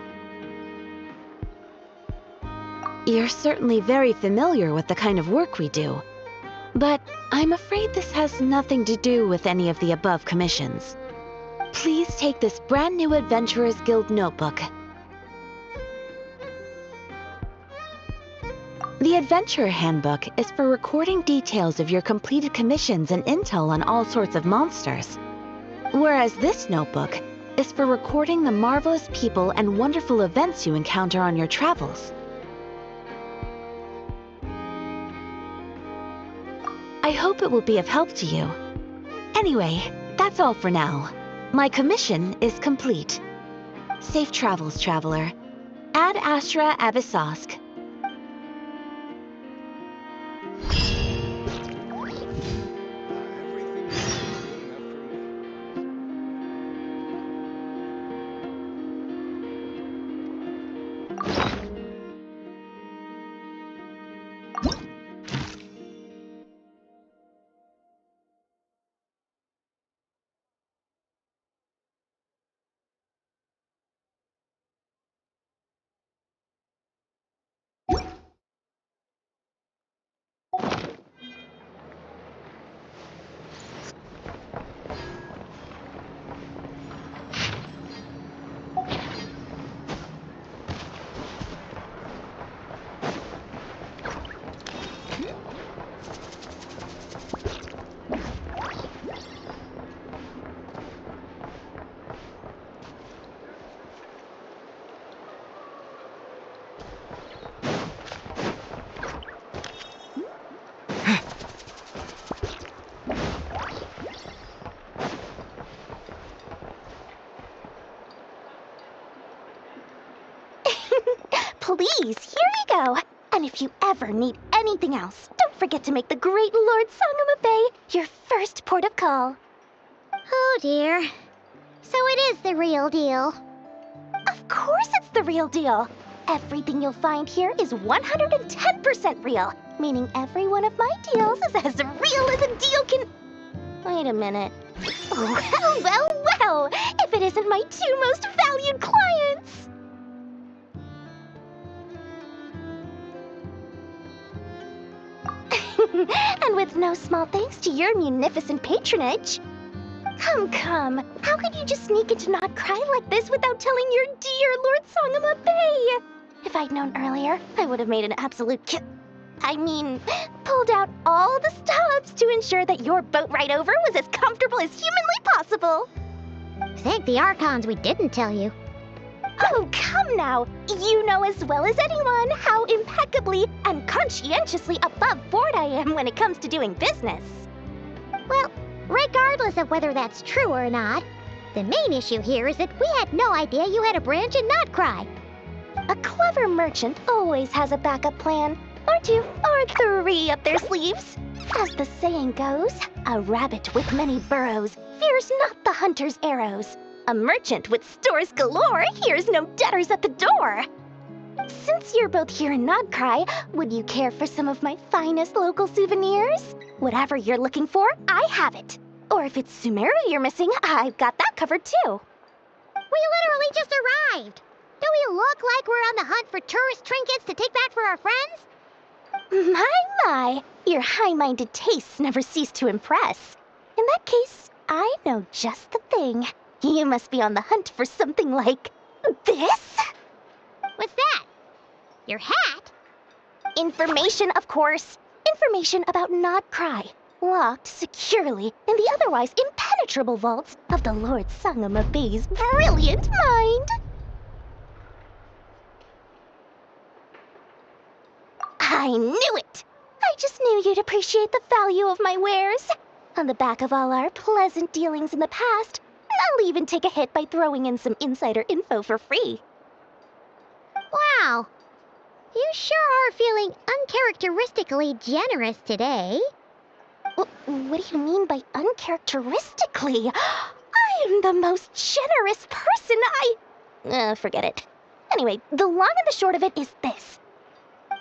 You're certainly very familiar with the kind of work we do, but I'm afraid this has nothing to do with any of the above commissions. Please take this brand new Adventurers Guild notebook. The Adventurer Handbook is for recording details of your completed commissions and intel on all sorts of monsters, whereas this notebook is for recording the marvelous people and wonderful events you encounter on your travels. I hope it will be of help to you. Anyway, that's all for now. My commission is complete. Safe travels, traveler. Ad Astra Abyssosk. Please, here you go. And if you ever need anything else, don't forget to make the great Lord Sangama Bay your first port of call. Oh dear. So it is the real deal. Of course it's the real deal. Everything you'll find here is 110% real, meaning every one of my deals is as real as a deal can... Wait a minute. Well, if it isn't my two most valued clients! And with no small thanks to your munificent patronage. Come. How could you just sneak into Not Cry like this without telling your dear Lord Sangama Bay? If I'd known earlier, I would have made an absolute pulled out all the stops to ensure that your boat ride over was as comfortable as humanly possible. Thank the Archons we didn't tell you. Oh, come now! You know as well as anyone how impeccably and conscientiously above board I am when it comes to doing business. Well, regardless of whether that's true or not, the main issue here is that we had no idea you had a branch in Not Cry. A clever merchant always has a backup plan, or two, or three up their sleeves. As the saying goes, a rabbit with many burrows fears not the hunter's arrows. A merchant with stores galore hears no debtors at the door. Since you're both here in Nodcry, would you care for some of my finest local souvenirs? Whatever you're looking for, I have it. Or if it's Sumeru you're missing, I've got that covered too. We literally just arrived. Do we look like we're on the hunt for tourist trinkets to take back for our friends? My, your high-minded tastes never cease to impress. In that case, I know just the thing. You must be on the hunt for something like this? What's that? Your hat? Information, of course. Information about Nodcry, locked securely in the otherwise impenetrable vaults of the Lord Sangama Bay's brilliant mind. I knew it! I just knew you'd appreciate the value of my wares. On the back of all our pleasant dealings in the past, I'll even take a hit by throwing in some insider info for free. Wow. You sure are feeling uncharacteristically generous today. What do you mean by uncharacteristically? I am the most generous person forget it. Anyway, the long and the short of it is this.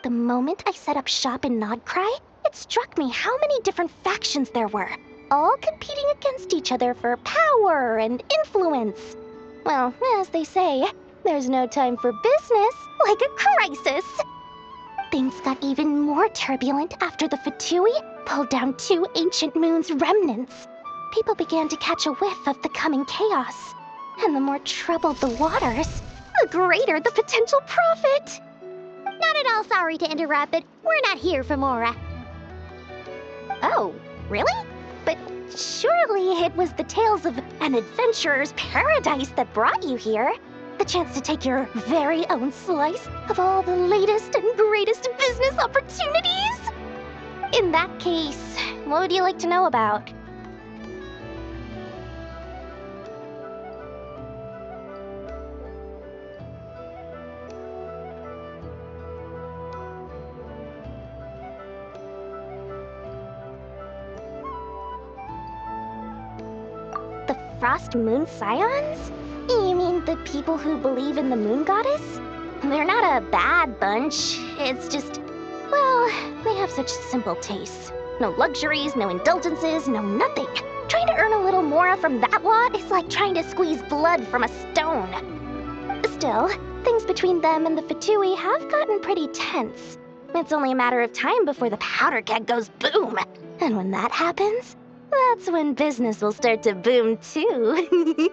The moment I set up shop in Nodcry, it struck me how many different factions there were, all competing against each other for power and influence. Well, as they say, there's no time for business like a crisis. Things got even more turbulent after the Fatui pulled down 2 ancient moon's remnants. People began to catch a whiff of the coming chaos. And the more troubled the waters, the greater the potential profit. Not at all sorry to interrupt, but we're not here for Mora. Oh, really? But surely it was the tales of an adventurer's paradise that brought you here. The chance to take your very own slice of all the latest and greatest business opportunities? In that case, what would you like to know about? The Frost Moon Scions? You mean the people who believe in the moon goddess? They're not a bad bunch. It's just, well, they have such simple tastes. No luxuries, no indulgences, no nothing. Trying to earn a little more from that lot is like trying to squeeze blood from a stone. Still, things between them and the Fatui have gotten pretty tense. It's only a matter of time before the powder keg goes boom. And when that happens, that's when business will start to boom too.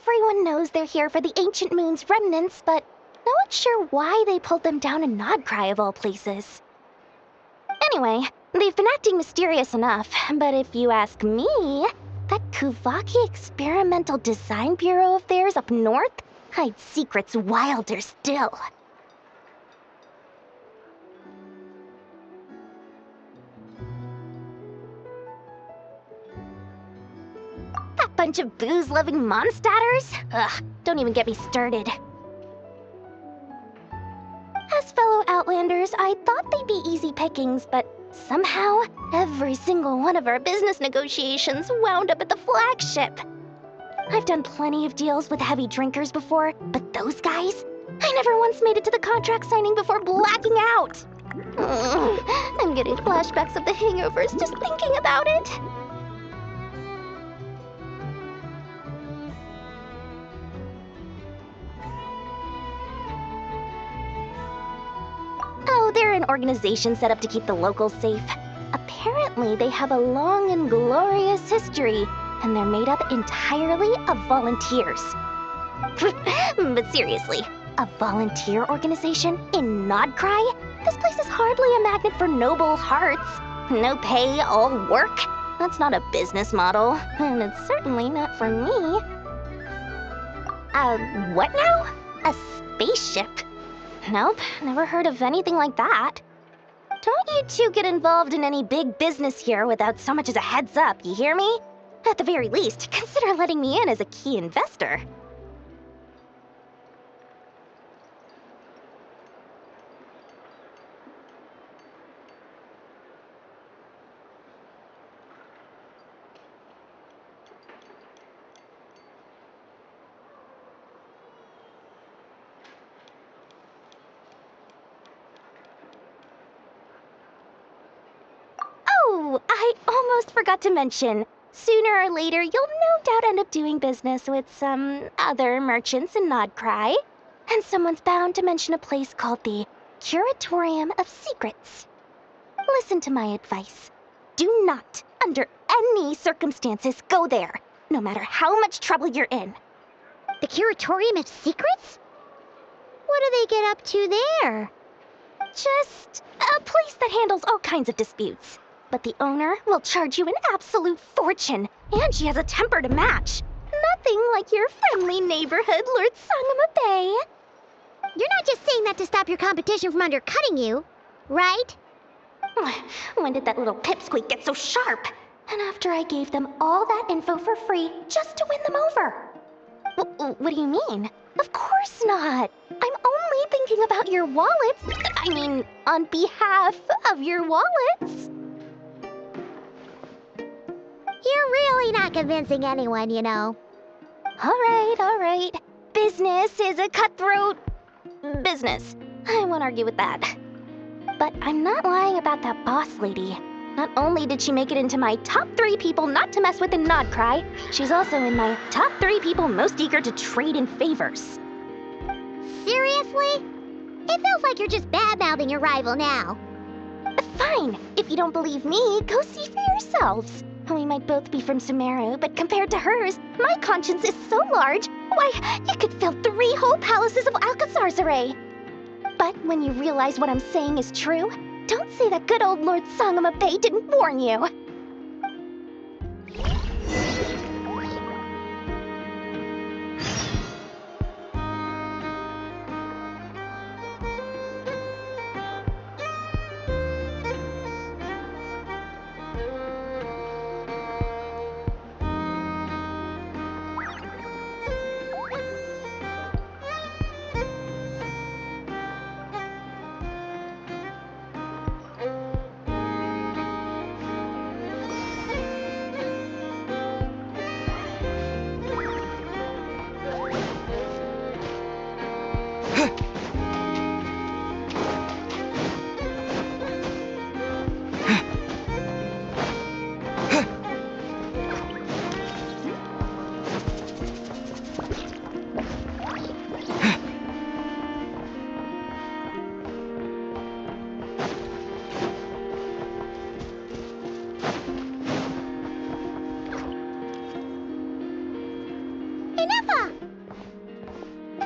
Everyone knows they're here for the Ancient Moon's remnants, but no one's sure why they pulled them down in Nodcry of all places. Anyway, they've been acting mysterious enough, but if you ask me, that Kuvaki Experimental Design Bureau of theirs up north hides secrets wilder still. That bunch of booze-loving monstators? Ugh, don't even get me started. As fellow Outlanders, I thought they'd be easy pickings, but somehow, every single one of our business negotiations wound up at the flagship. I've done plenty of deals with heavy drinkers before, but those guys? I never once made it to the contract signing before blacking out. I'm getting flashbacks of the hangovers just thinking about it. Oh, they're an organization set up to keep the locals safe. Apparently, they have a long and glorious history, and they're made up entirely of volunteers. But seriously, a volunteer organization in Nodcry? This place is hardly a magnet for noble hearts. No pay, all work? That's not a business model, and it's certainly not for me. What now? A spaceship? Nope, never heard of anything like that. Don't you two get involved in any big business here without so much as a heads up, you hear me? At the very least, consider letting me in as a key investor. forgot to mention, sooner or later you'll no doubt end up doing business with some other merchants in Nodcry. And someone's bound to mention a place called the Curatorium of Secrets. Listen to my advice. Do not, under any circumstances, go there, no matter how much trouble you're in. The Curatorium of Secrets? What do they get up to there? Just a place that handles all kinds of disputes. But the owner will charge you an absolute fortune, and she has a temper to match. Nothing like your friendly neighborhood, Lord Sangama Bay. You're not just saying that to stop your competition from undercutting you, right? When did that little pipsqueak get so sharp? And after I gave them all that info for free just to win them over. What do you mean? Of course not. I'm only thinking about your wallets. I mean, on behalf of your wallets. You're really not convincing anyone, you know. All right. Business is a cutthroat business. I won't argue with that. But I'm not lying about that boss lady. Not only did she make it into my top 3 people not to mess with in Nodcry, she's also in my top 3 people most eager to trade in favors. Seriously? It feels like you're just bad-mouthing your rival now. Fine. If you don't believe me, go see for yourselves. We might both be from Sumeru, but compared to hers, my conscience is so large, why, you could fill 3 whole palaces of Alcazar's. But when you realize what I'm saying is true, don't say that good old Lord Sangama Bay didn't warn you.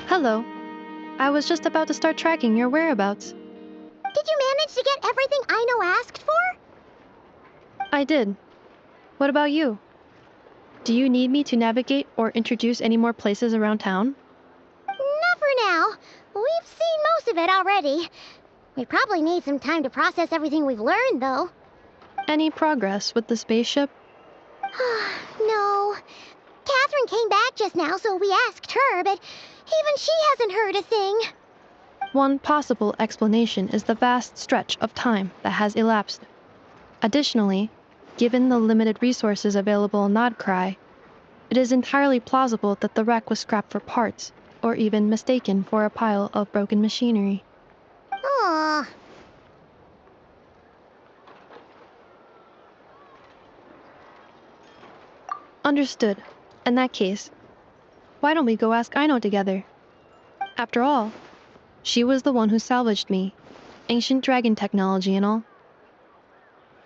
Hello. I was just about to start tracking your whereabouts. Did you manage to get everything Aino asked for? I did. What about you? Do you need me to navigate or introduce any more places around town? Not for now. We've seen most of it already. We probably need some time to process everything we've learned, though. Any progress with the spaceship? No. Catherine came back just now, so we asked her, but even she hasn't heard a thing. One possible explanation is the vast stretch of time that has elapsed. Additionally, given the limited resources available in Nodcry, it is entirely plausible that the wreck was scrapped for parts, or even mistaken for a pile of broken machinery. Aww. Understood. In that case, why don't we go ask Aino together? After all, she was the one who salvaged me, ancient dragon technology and all.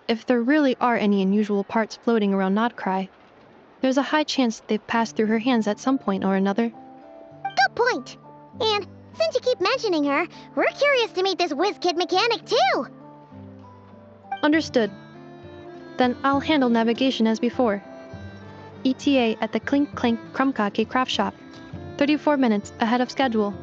If there really are any unusual parts floating around Nodcry, there's a high chance they've passed through her hands at some point or another. Good point. And since you keep mentioning her, we're curious to meet this whiz-kid mechanic too. Understood. Then I'll handle navigation as before. ETA at the Clink Clank Krumkake craft shop. 34 minutes ahead of schedule.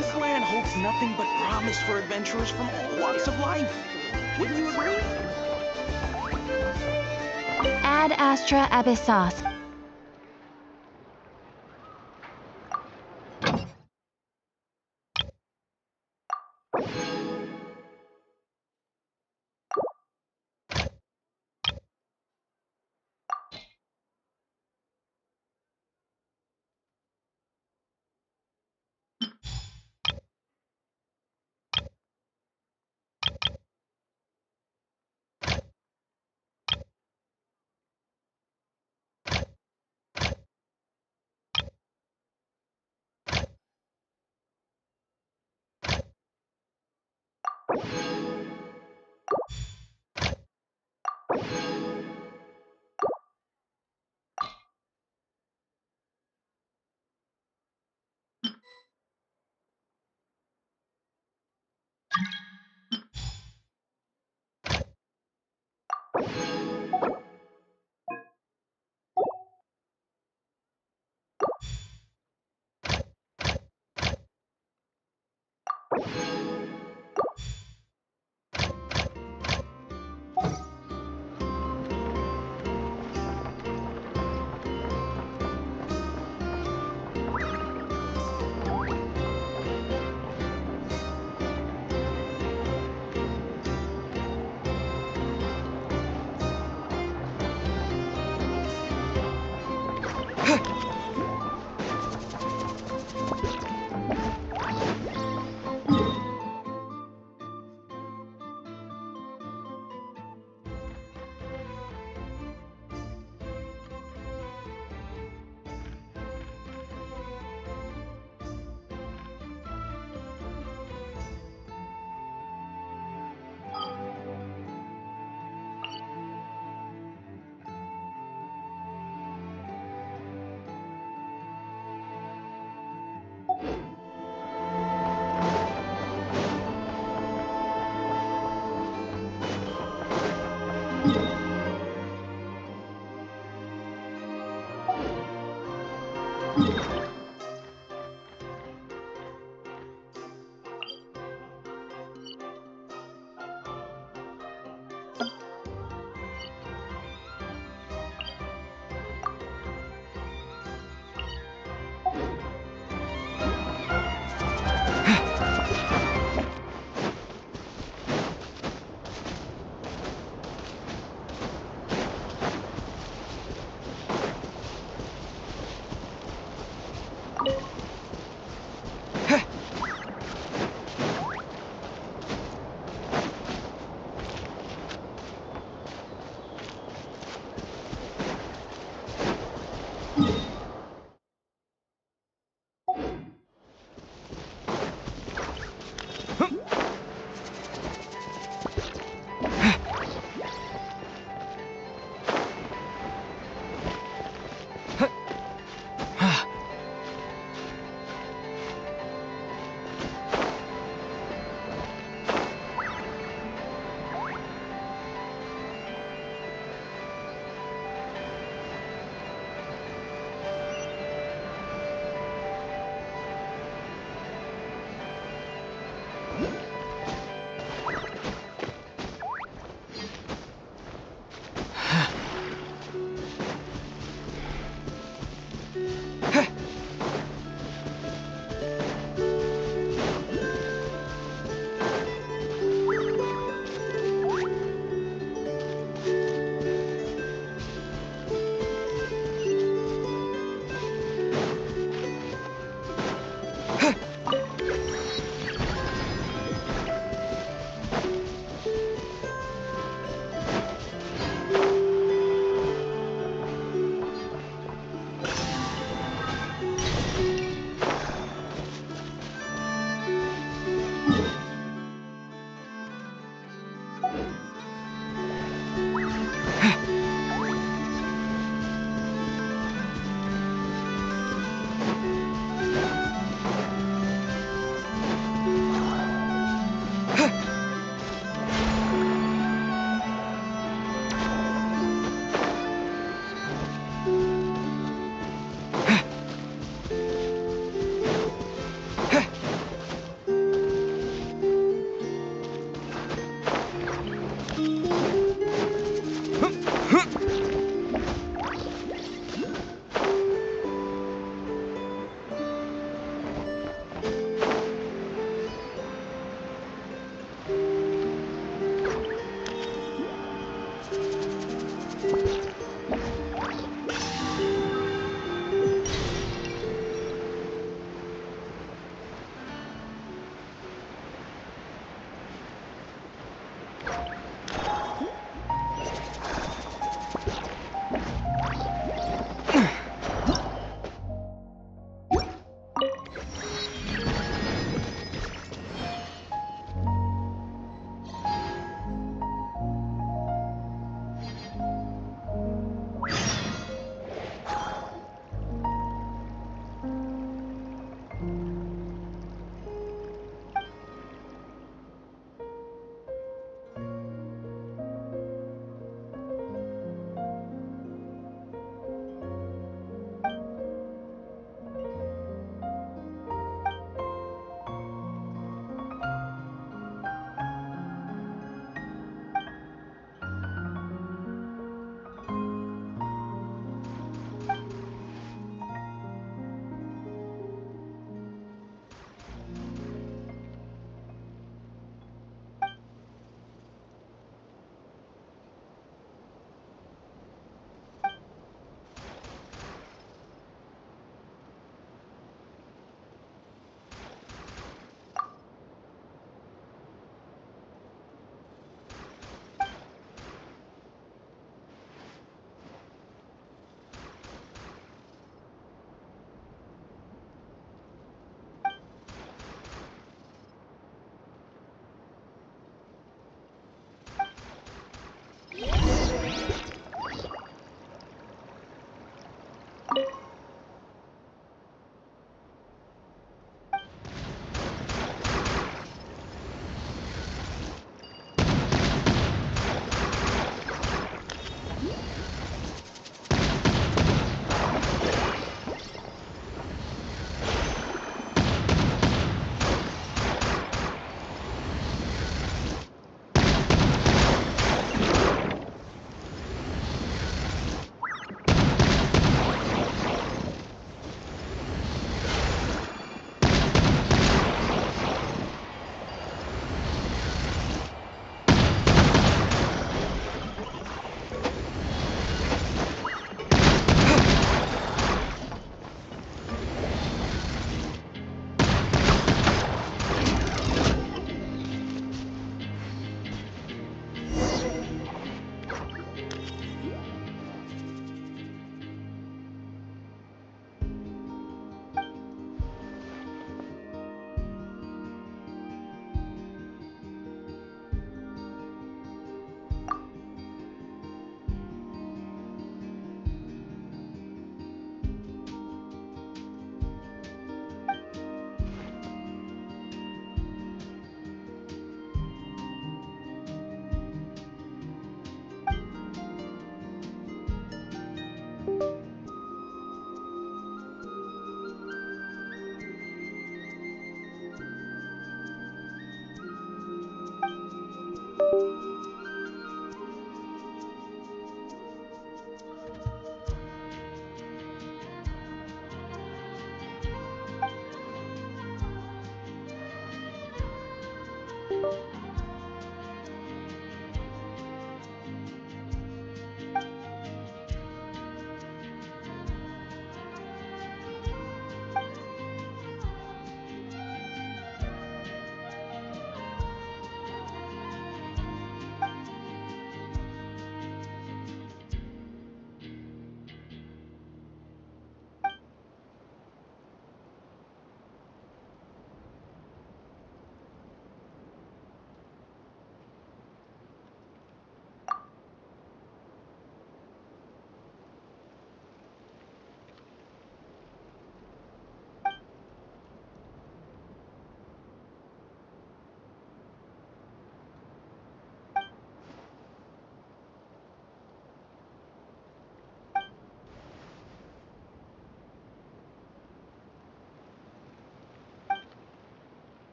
This land holds nothing but promise for adventurers from all walks of life. Wouldn't you agree? Ad Astra Abyssos.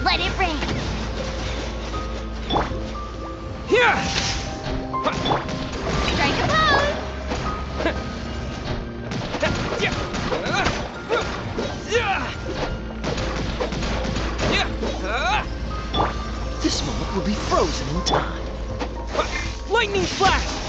Let it rain. Strike a pose. This moment will be frozen in time. Lightning flash!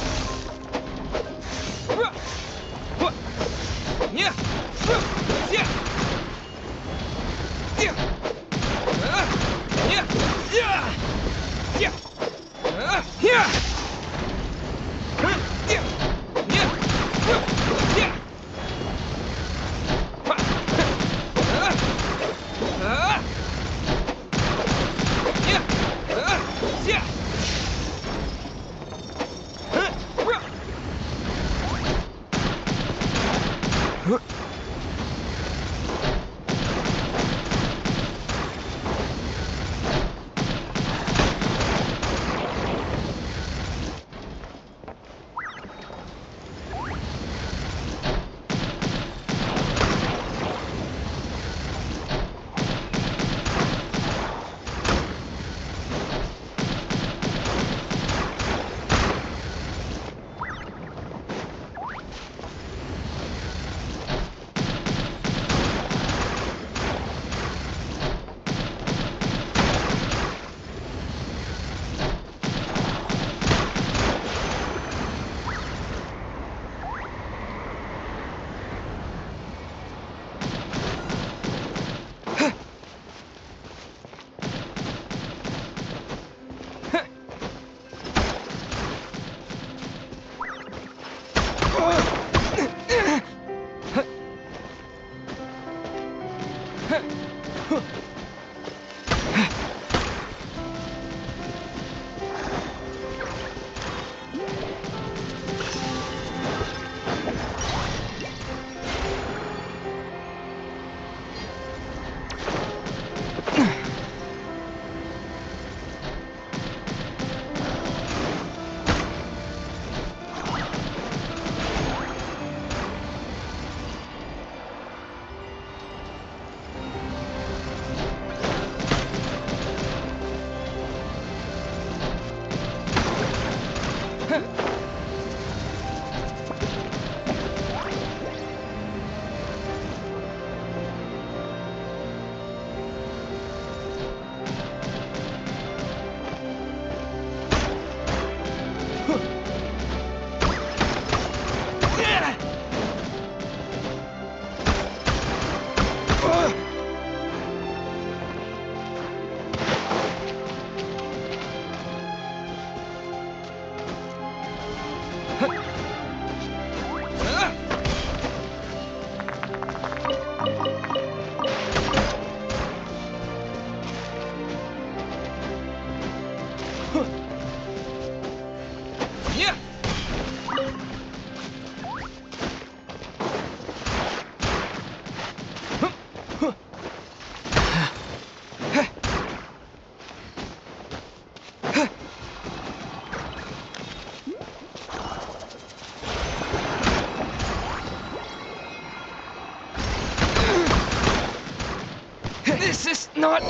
This is not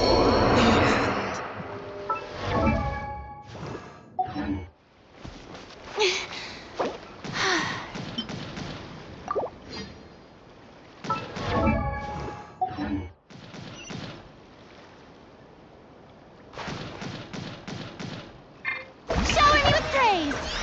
the end. Shower me with praise!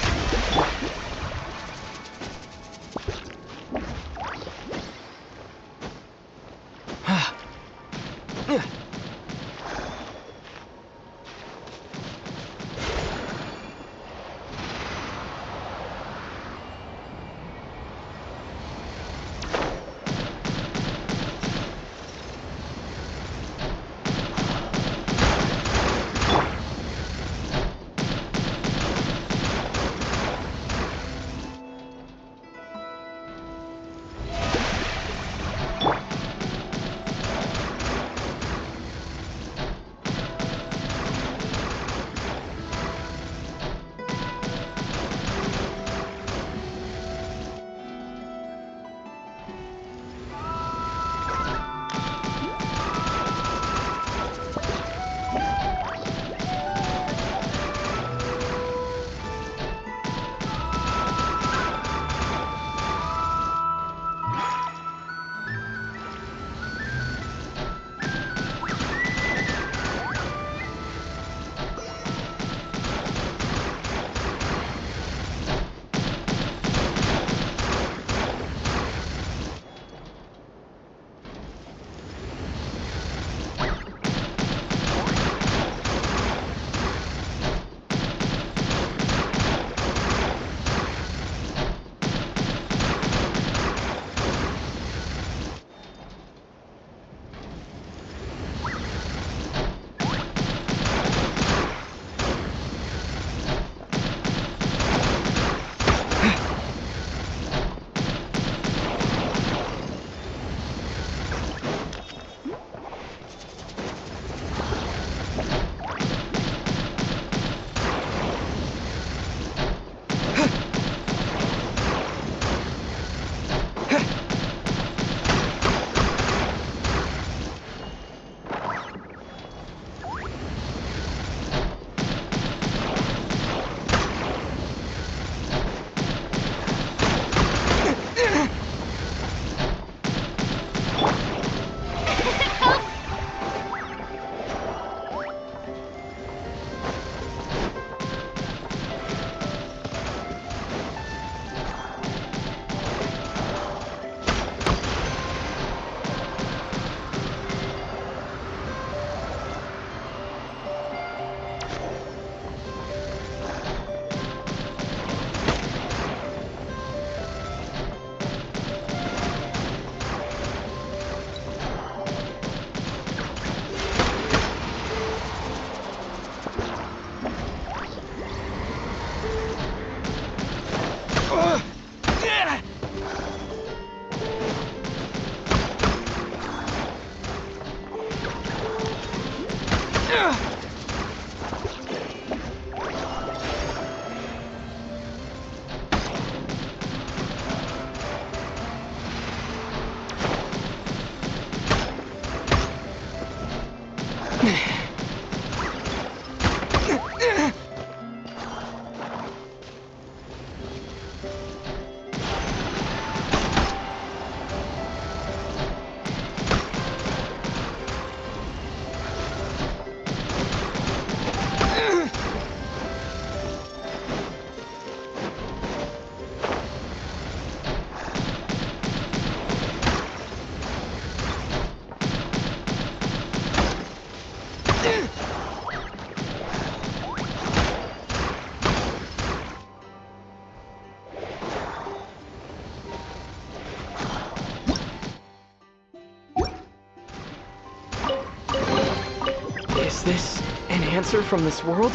this an answer from this world?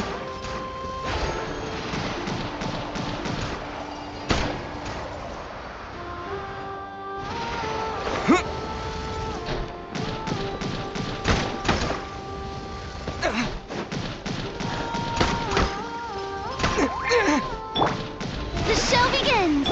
The show begins!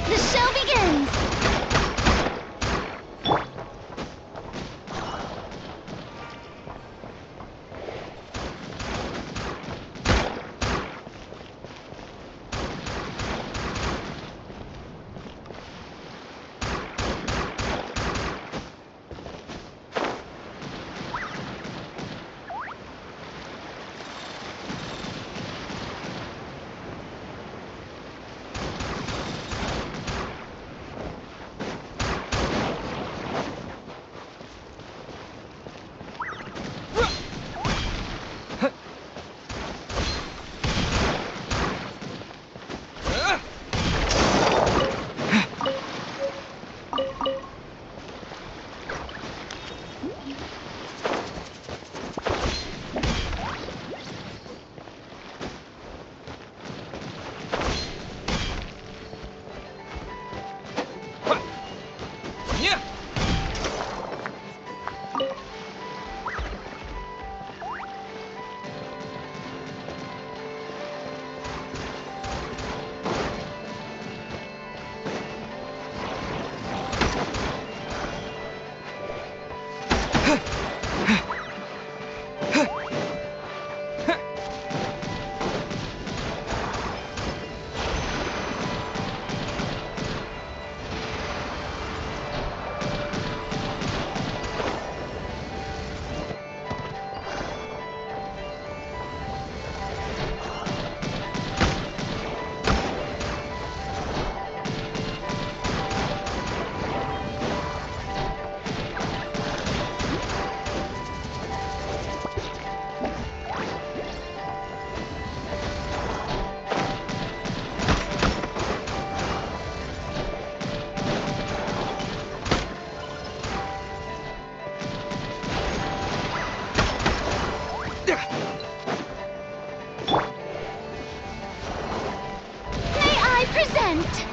The show begins! present!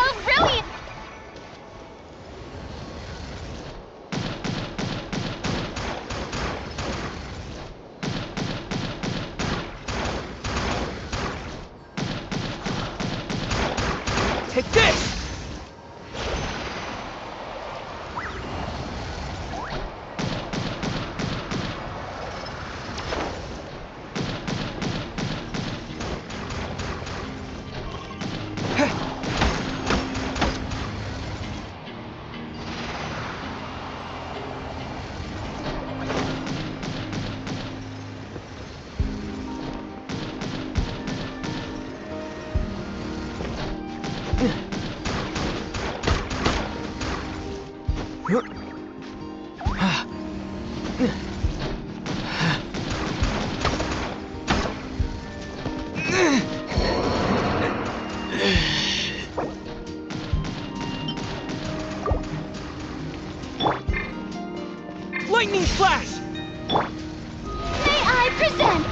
Oh, brilliant! Take this! Lightning flash! May I present?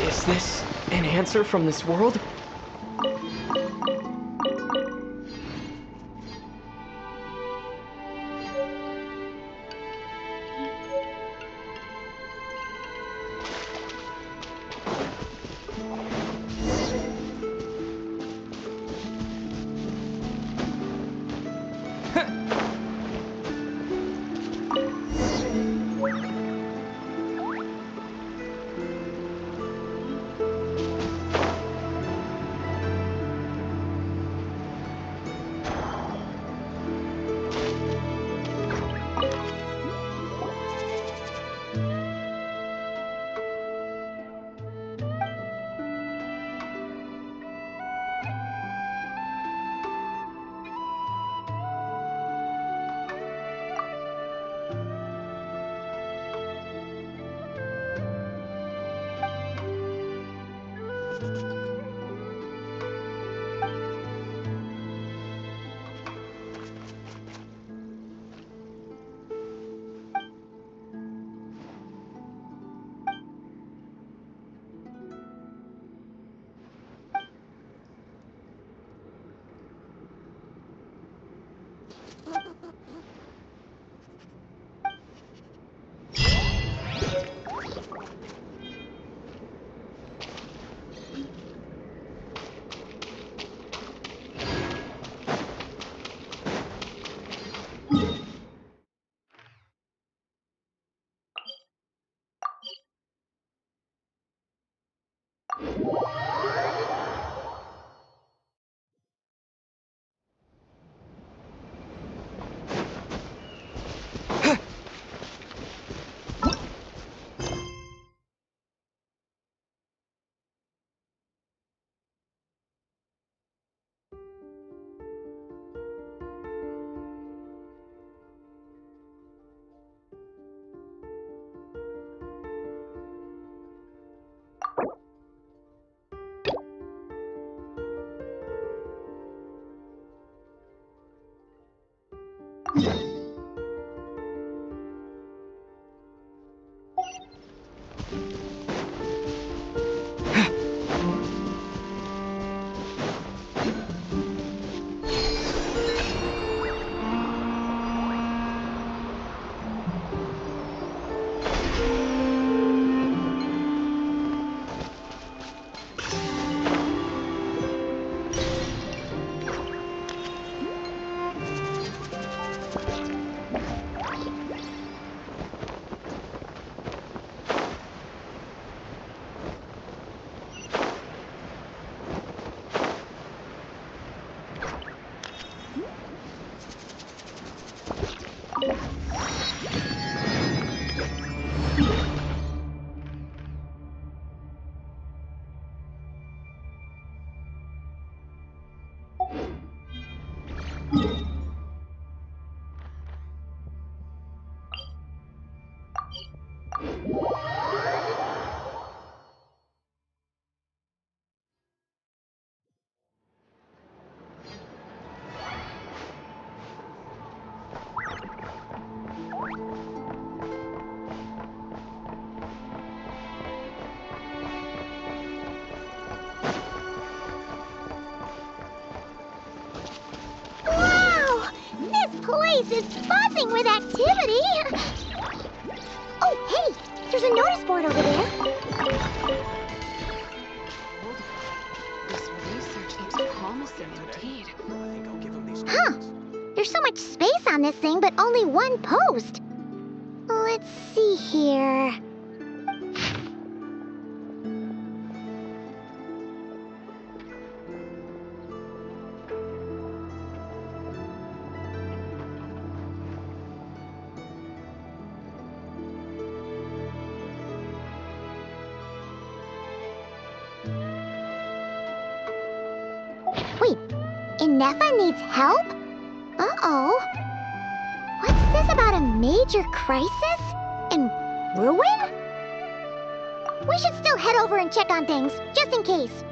Is this an answer from this world? Wow! This place is buzzing with activity! Oh, hey! There's a notice board over there. This research looks promising indeed. Huh. There's so much space on this thing, but only one post. Let's see here. Wait, Inefa needs help? Uh-oh. What's this about a major crisis? And ruin? We should still head over and check on things, just in case.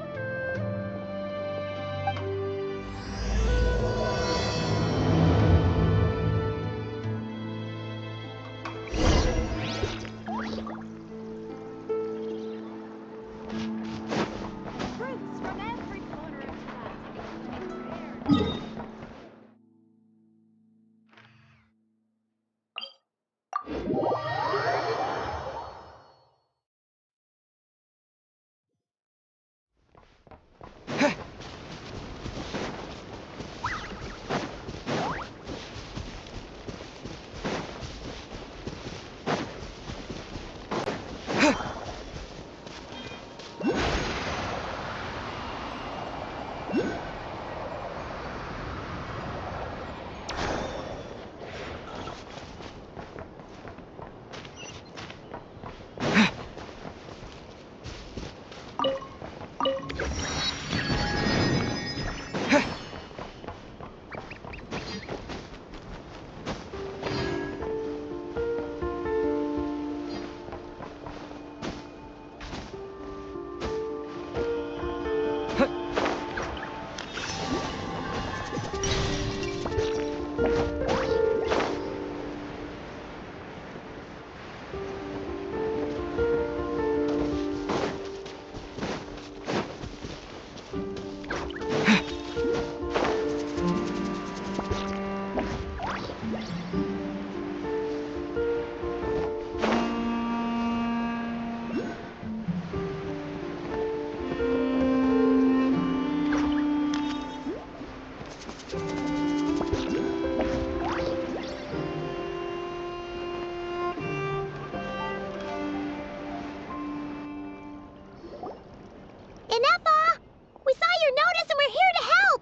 Inefa! We saw your notice and we're here to help!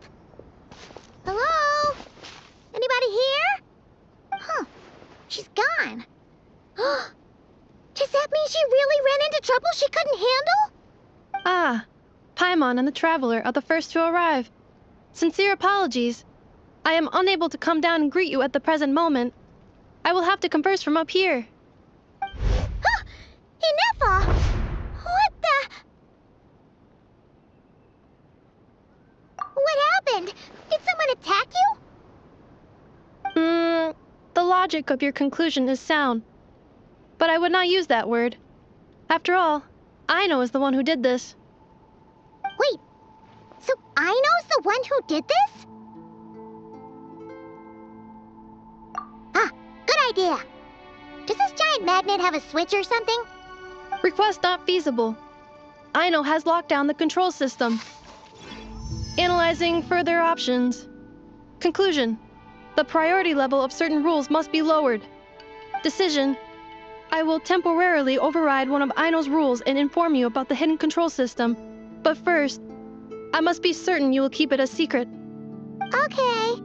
Hello? Anybody here? Huh. She's gone. Does that mean she really ran into trouble she couldn't handle? Ah, Paimon and the Traveler are the first to arrive. Sincere apologies. I am unable to come down and greet you at the present moment. I will have to converse from up here. Inefa! What the... What happened? Did someone attack you? The logic of your conclusion is sound. But I would not use that word. After all, Aino is the one who did this. Wait, so Aino's the one who did this? Ah, good idea. Does this giant magnet have a switch or something? Request not feasible. Aino has locked down the control system. Analyzing further options. Conclusion. The priority level of certain rules must be lowered. Decision. I will temporarily override one of Aino's rules and inform you about the hidden control system. But first, I must be certain you will keep it a secret. Okay.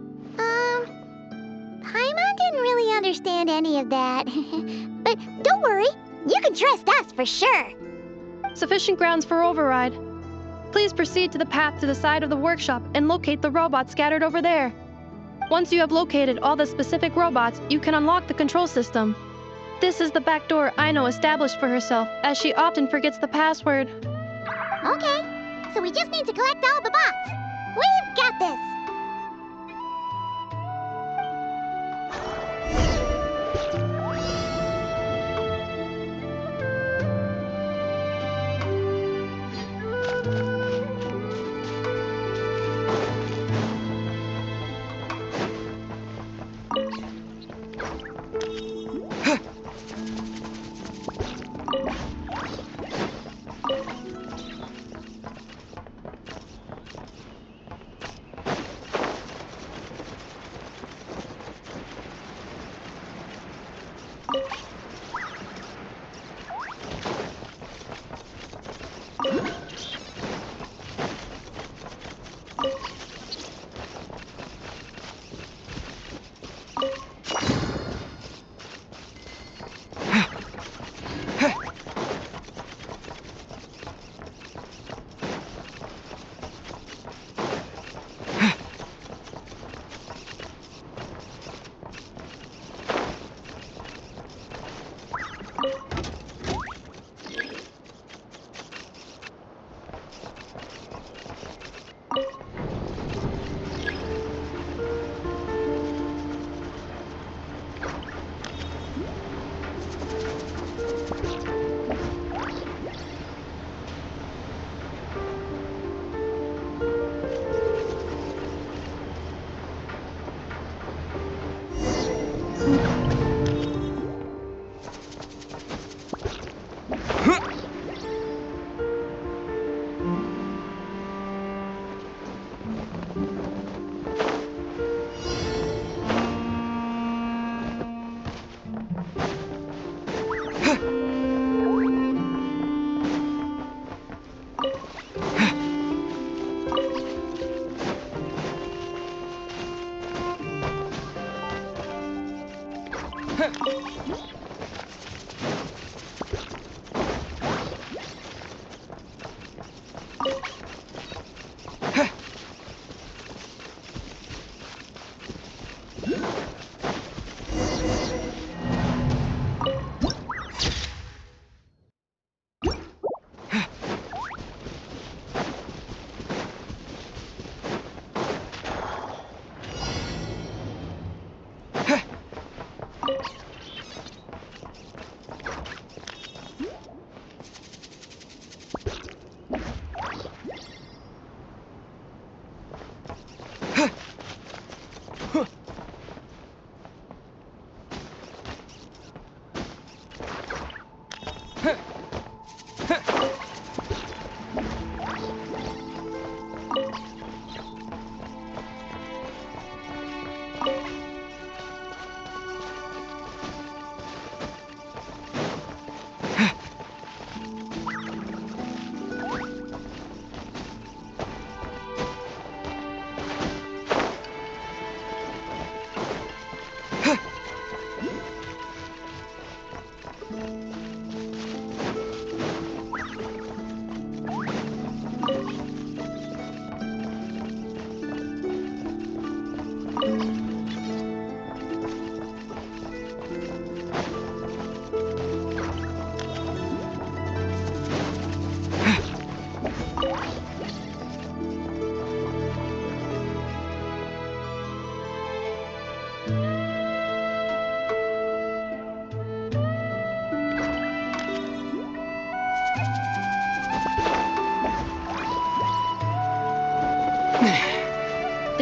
Paimon didn't really understand any of that. But don't worry, you can trust us for sure. Sufficient grounds for override. Please proceed to the path to the side of the workshop and locate the robots scattered over there. Once you have located all the specific robots, you can unlock the control system. This is the back door Aino established for herself, as she often forgets the password. Okay, so we just need to collect all the bots. We've got this.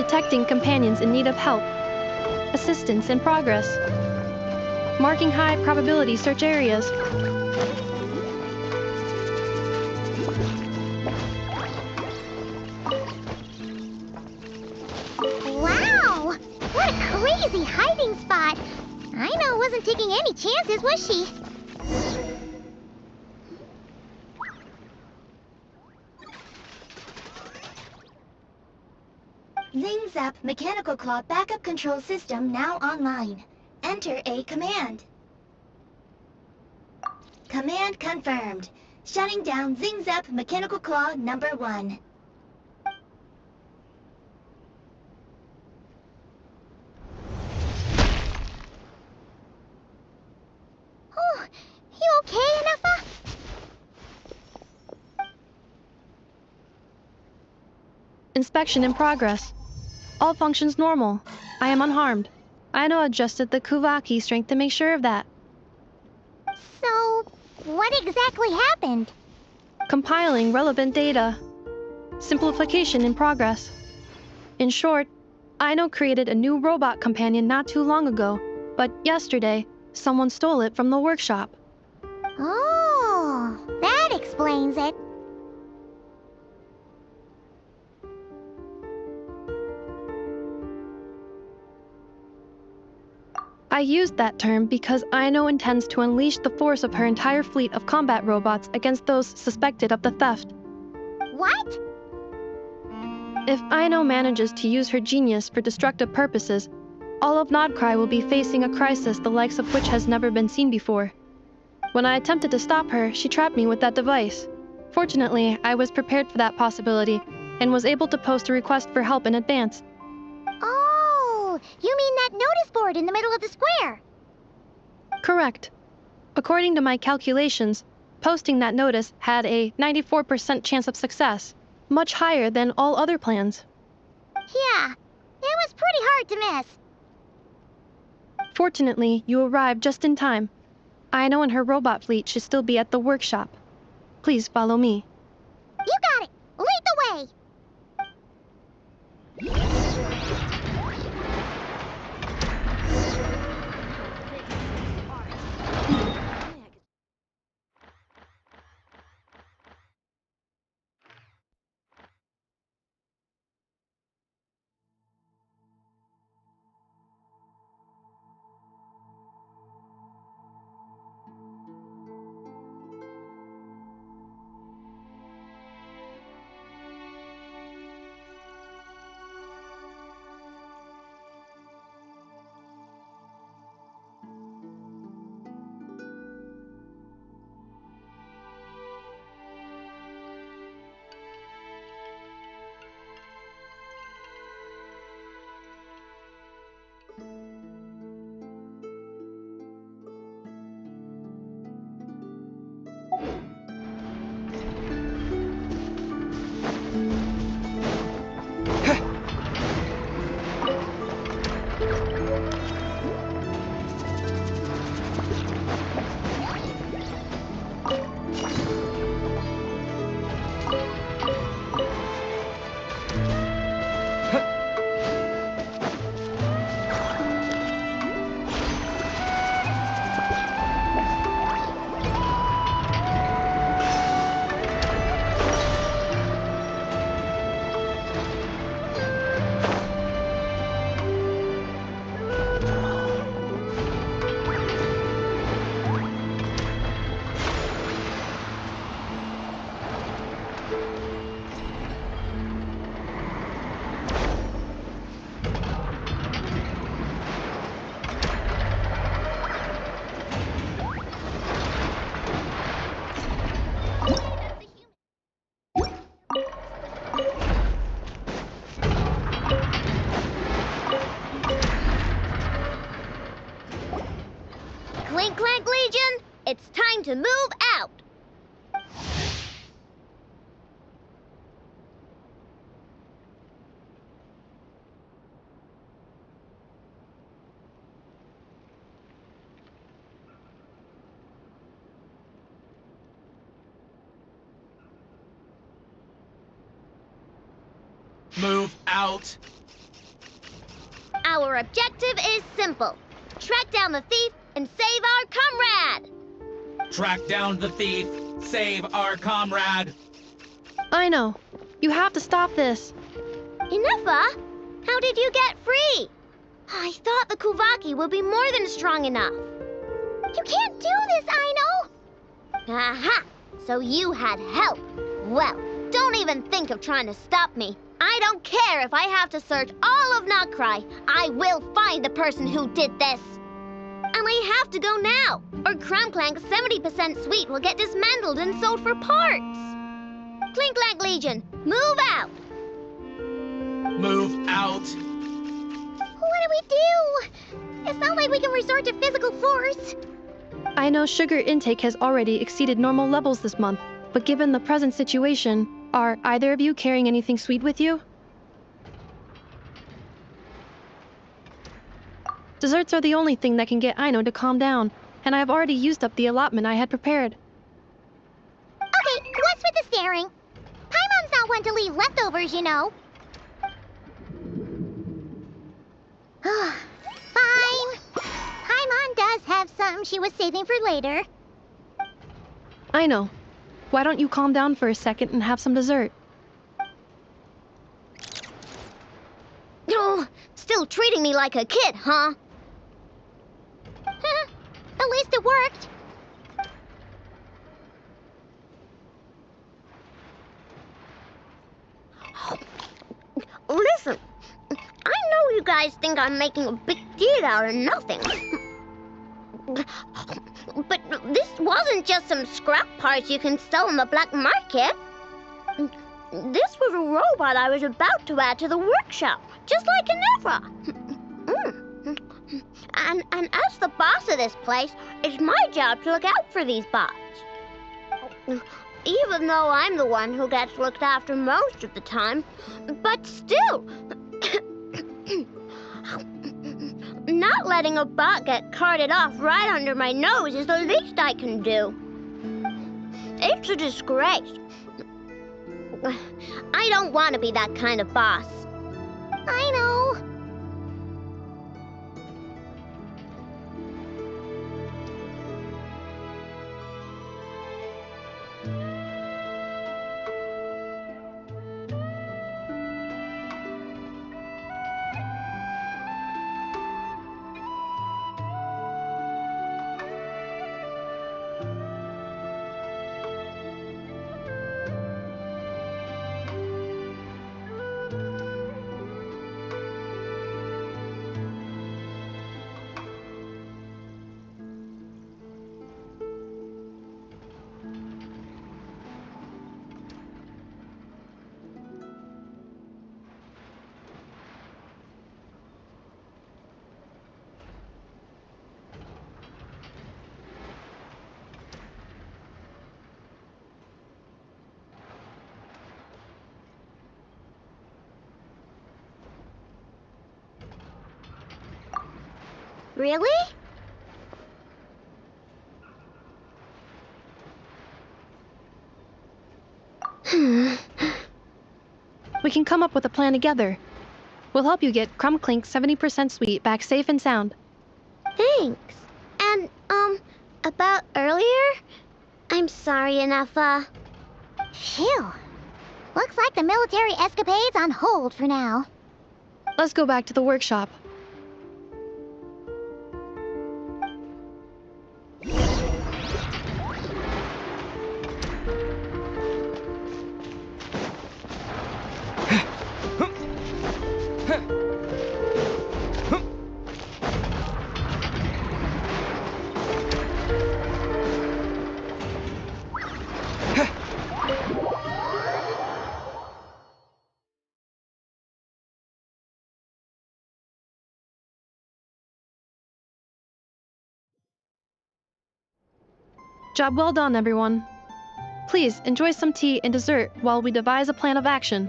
Detecting companions in need of help. Assistance in progress. Marking high probability search areas. Wow! What a crazy hiding spot! Aino wasn't taking any chances, was she? Zing Zap Mechanical Claw Backup Control System now online. Enter a command. Command confirmed. Shutting down Zing Zap Mechanical Claw number 1. Oh, you okay, Anafa? Inspection in progress. All functions normal. I am unharmed. Aino adjusted the Kuvaki strength to make sure of that. So, what exactly happened? Compiling relevant data. Simplification in progress. In short, Aino created a new robot companion not too long ago, but yesterday, someone stole it from the workshop. Oh, that explains it. I used that term because Aino intends to unleash the force of her entire fleet of combat robots against those suspected of the theft. What? If Aino manages to use her genius for destructive purposes, all of Nodcry will be facing a crisis the likes of which has never been seen before. When I attempted to stop her, she trapped me with that device. Fortunately, I was prepared for that possibility and was able to post a request for help in advance. Oh, you mean that notice board in the middle of the square? Correct. According to my calculations, posting that notice had a 94% chance of success, much higher than all other plans. Yeah, it was pretty hard to miss. Fortunately, you arrived just in time. Aino and her robot fleet should still be at the workshop. Please follow me. You got it! Lead the way! Clink Clank Legion, it's time to move out! Move out! Our objective is simple. Track down the thief and save our comrade! Track down the thief, save our comrade! I know. You have to stop this. Ineffa? How did you get free? I thought the Kuvaki would be more than strong enough. You can't do this, Aino! Aha! So you had help. Well, don't even think of trying to stop me. I don't care if I have to search all of Notcry. I will find the person who did this. And I have to go now, or Clamklank's 70% suite will get dismantled and sold for parts. Clinklank Legion, move out! Move out! What do we do? It's not like we can resort to physical force. I know sugar intake has already exceeded normal levels this month, but given the present situation, are either of you carrying anything sweet with you? Desserts are the only thing that can get Aino to calm down, and I have already used up the allotment I had prepared. Okay, what's with the staring? Paimon's not one to leave leftovers, you know. Fine. Paimon does have something she was saving for later. I know. Why don't you calm down for a second and have some dessert? Oh, still treating me like a kid, huh? At least it worked. Listen, I know you guys think I'm making a big deal out of nothing. But this wasn't just some scrap parts you can sell on the black market. This was a robot I was about to add to the workshop, just like Ineffa. And as the boss of this place, it's my job to look out for these bots. Even though I'm the one who gets looked after most of the time. But still, not letting a bot get carted off right under my nose is the least I can do. It's a disgrace. I don't want to be that kind of boss. I know. Really? We can come up with a plan together. We'll help you get Clamklank's 70% suite back safe and sound. Thanks. And, about earlier? I'm sorry, Ineffa. Phew. Looks like the military escapade's on hold for now. Let's go back to the workshop. Job well done, everyone. Please enjoy some tea and dessert while we devise a plan of action.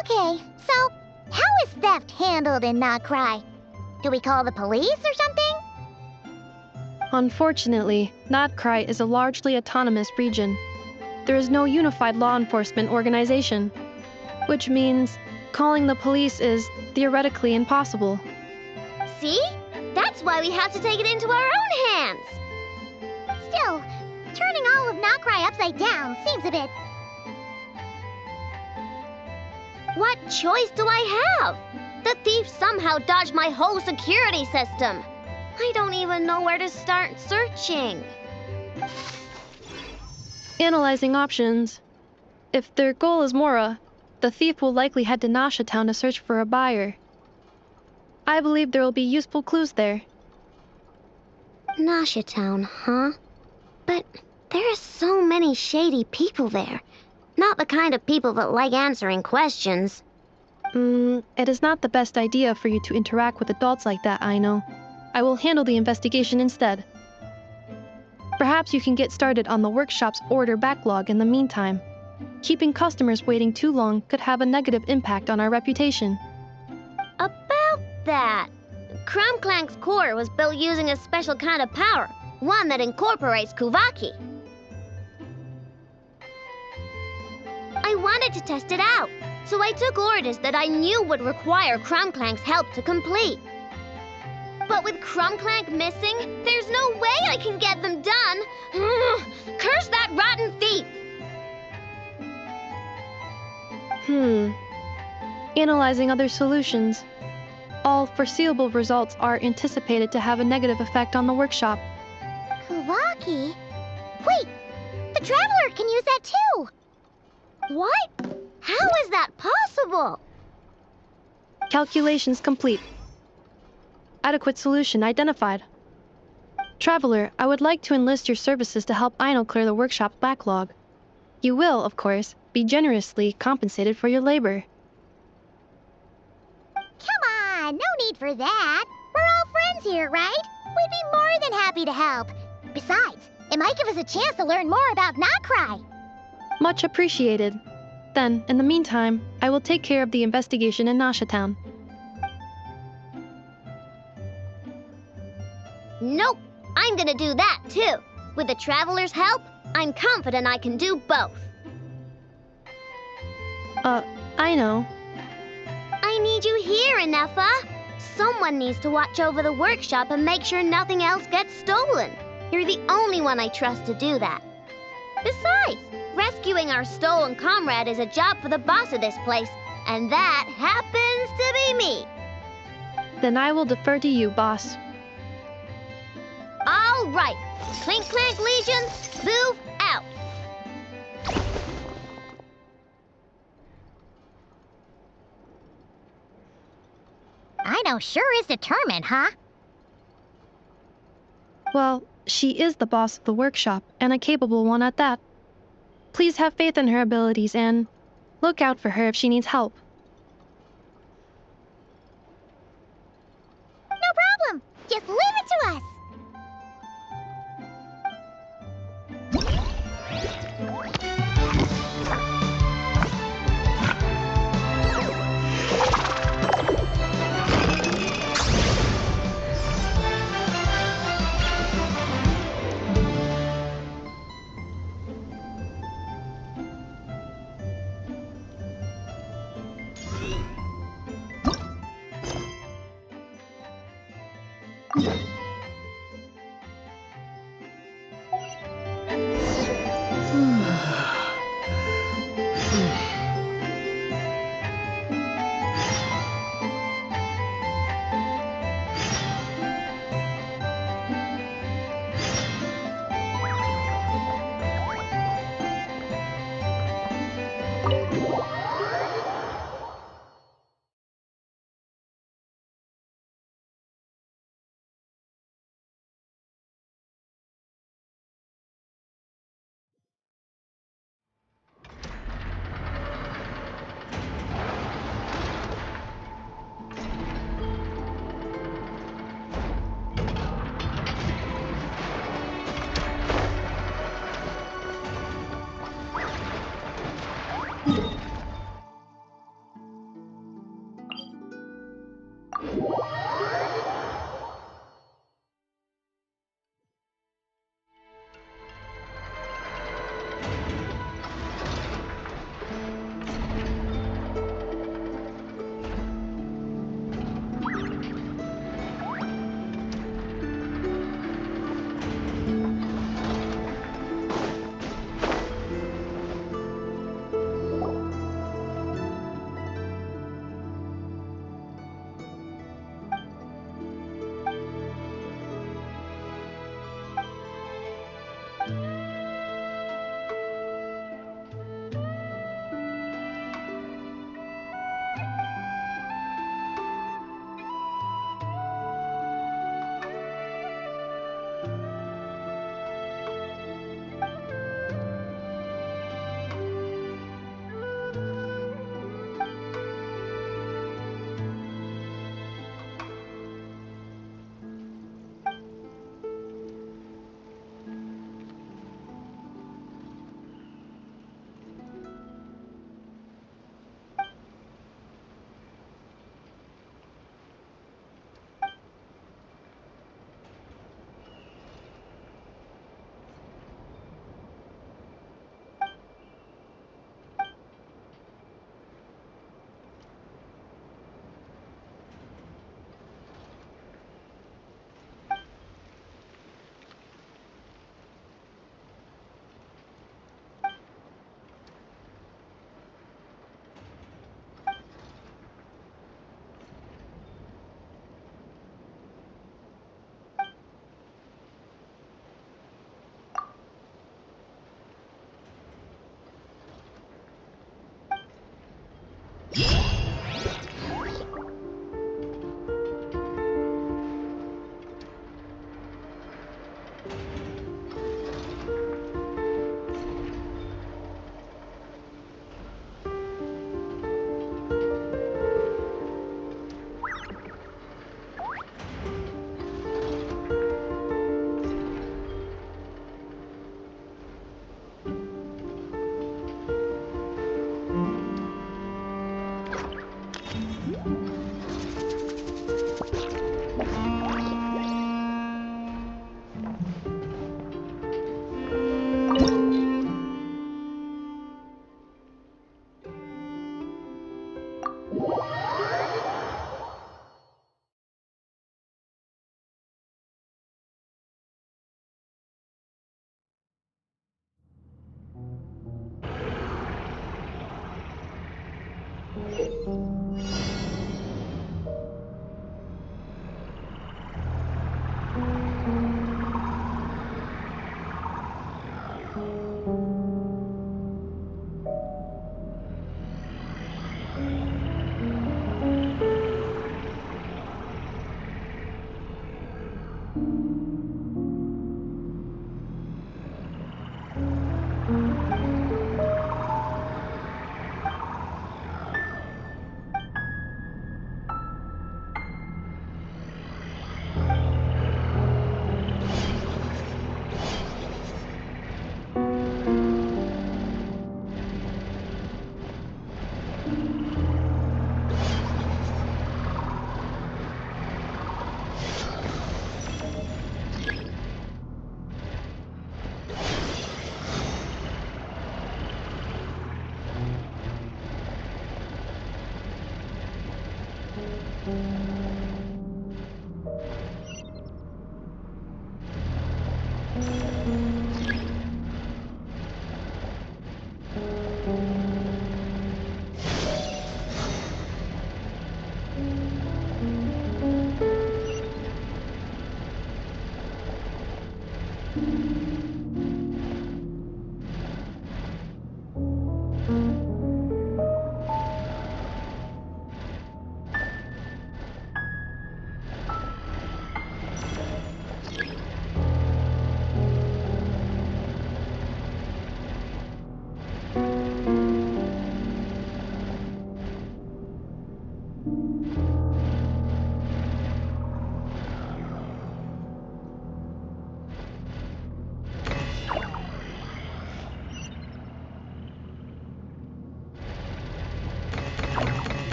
Okay, so how is theft handled in Notcry? Do we call the police or something? Unfortunately, Nodcry is a largely autonomous region. There is no unified law enforcement organization, which means calling the police is theoretically impossible. See? That's why we have to take it into our own hands. Still, turning all of Nodcry upside down seems a bit... What choice do I have? The thief somehow dodged my whole security system. I don't even know where to start searching. Analyzing options. If their goal is Mora, the thief will likely head to Nasha Town to search for a buyer. I believe there will be useful clues there. Nasha Town, huh? But there are so many shady people there. Not the kind of people that like answering questions. It is not the best idea for you to interact with adults like that, I know. I will handle the investigation instead. Perhaps you can get started on the workshop's order backlog in the meantime. Keeping customers waiting too long could have a negative impact on our reputation. About that, Crumclank's core was built using a special kind of power, one that incorporates Kuvaki. I wanted to test it out, so I took orders that I knew would require Crumclank's help to complete. But with Crumclank missing, there's no way I can get them done. Curse that rotten thief! Analyzing other solutions. All foreseeable results are anticipated to have a negative effect on the workshop. Kuvaki? Wait! The Traveler can use that too! What? How is that possible? Calculations complete. Adequate solution identified. Traveler, I would like to enlist your services to help Aino clear the workshop's backlog. You will, of course, be generously compensated for your labor. Come on, no need for that. We're all friends here, right? We'd be more than happy to help. Besides, it might give us a chance to learn more about Nodcry. Much appreciated. Then, in the meantime, I will take care of the investigation in Nasha Town. Nope, I'm gonna do that too. With the Traveler's help, I'm confident I can do both. I know. I need you here, Inefa. Someone needs to watch over the workshop and make sure nothing else gets stolen. You're the only one I trust to do that. Besides, rescuing our stolen comrade is a job for the boss of this place, and that happens to be me. Then I will defer to you, boss. All right, Clink Clank Legion, move out. Aino sure is determined, huh? Well, she is the boss of the workshop, and a capable one at that. Please have faith in her abilities and look out for her if she needs help. No problem. Just leave it to us.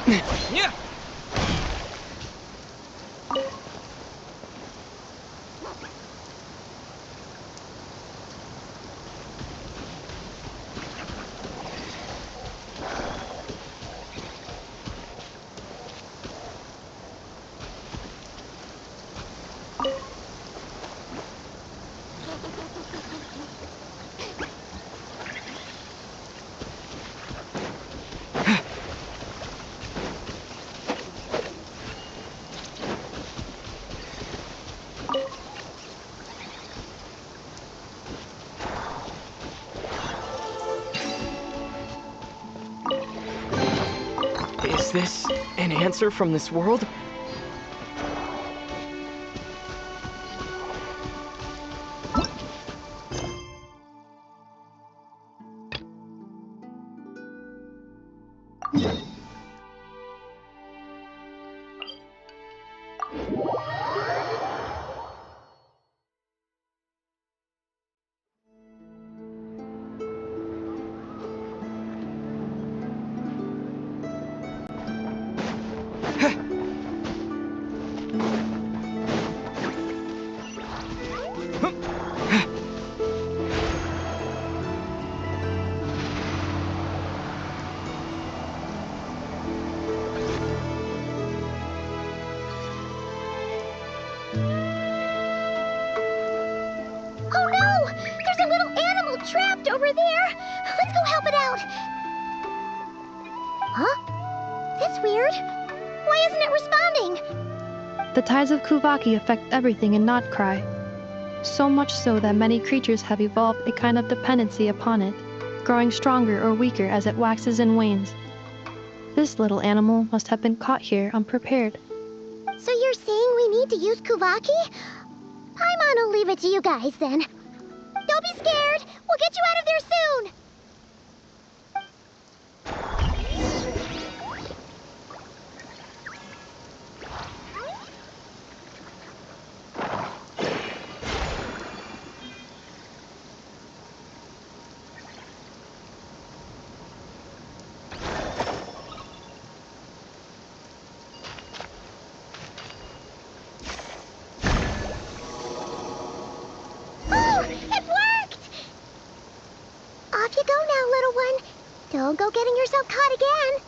Yeah. Is this an answer from this world? Oh no! There's a little animal trapped over there! Let's go help it out! Huh? That's weird. Why isn't it responding? The tides of Kuvaki affect everything in Notcry. So much so that many creatures have evolved a kind of dependency upon it, growing stronger or weaker as it waxes and wanes. This little animal must have been caught here unprepared. So you're saying we need to use Kuvaki? Paimon will leave it to you guys then. Don't be scared! We'll get you out of there soon! Off you go now, little one. Don't go getting yourself caught again.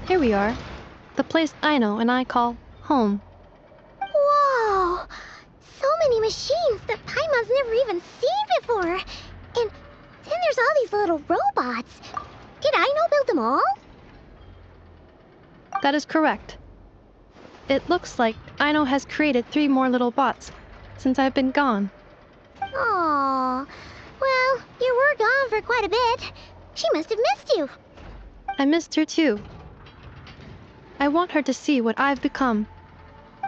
Here we are. The place Aino and I call home. Whoa! So many machines that Paimon's never even seen before. And then there's all these little robots. Did Aino build them all? That is correct. It looks like Aino has created 3 more little bots since I've been gone. Aww. Well, you were gone for quite a bit. She must have missed you. I missed her too. I want her to see what I've become.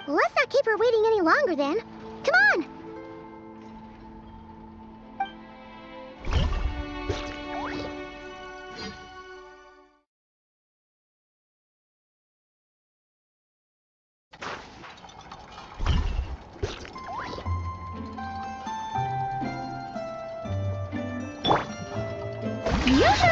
Well, let's not keep her waiting any longer then. Come on! Fusion!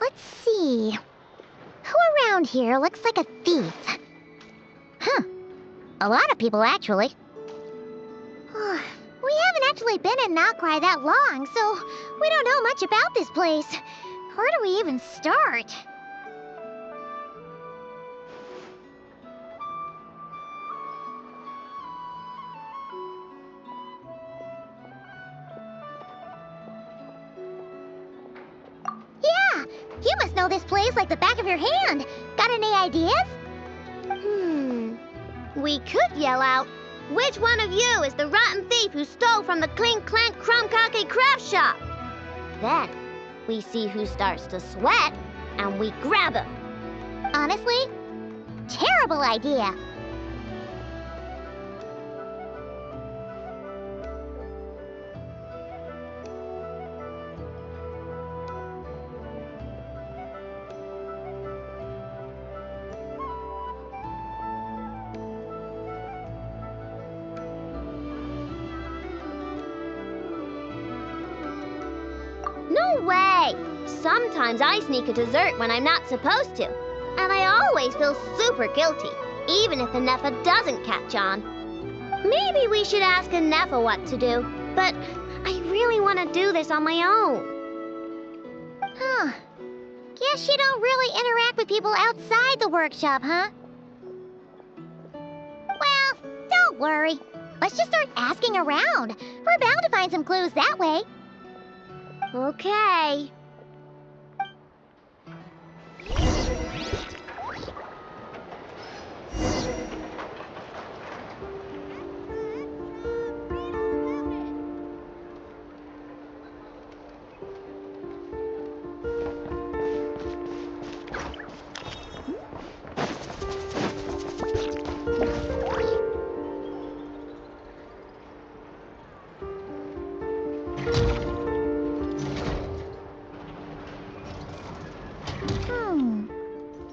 Let's see. Who around here looks like a thief? Huh. A lot of people, actually. We haven't actually been in Nokrai that long, so we don't know much about this place. Where do we even start? Yeah, you must know this place like the back of your hand. Got any ideas? We could yell out, "Which one of you is the rotten thief who stole from the Clink Clank Crumb-Kake craft shop?" Then, we see who starts to sweat, and we grab him. Honestly, terrible idea. No way! Sometimes I sneak a dessert when I'm not supposed to. And I always feel super guilty, even if the Nepha doesn't catch on. Maybe we should ask a Nepha what to do, but I really want to do this on my own. Huh. Guess you don't really interact with people outside the workshop, huh? Well, don't worry. Let's just start asking around. We're bound to find some clues that way. Okay.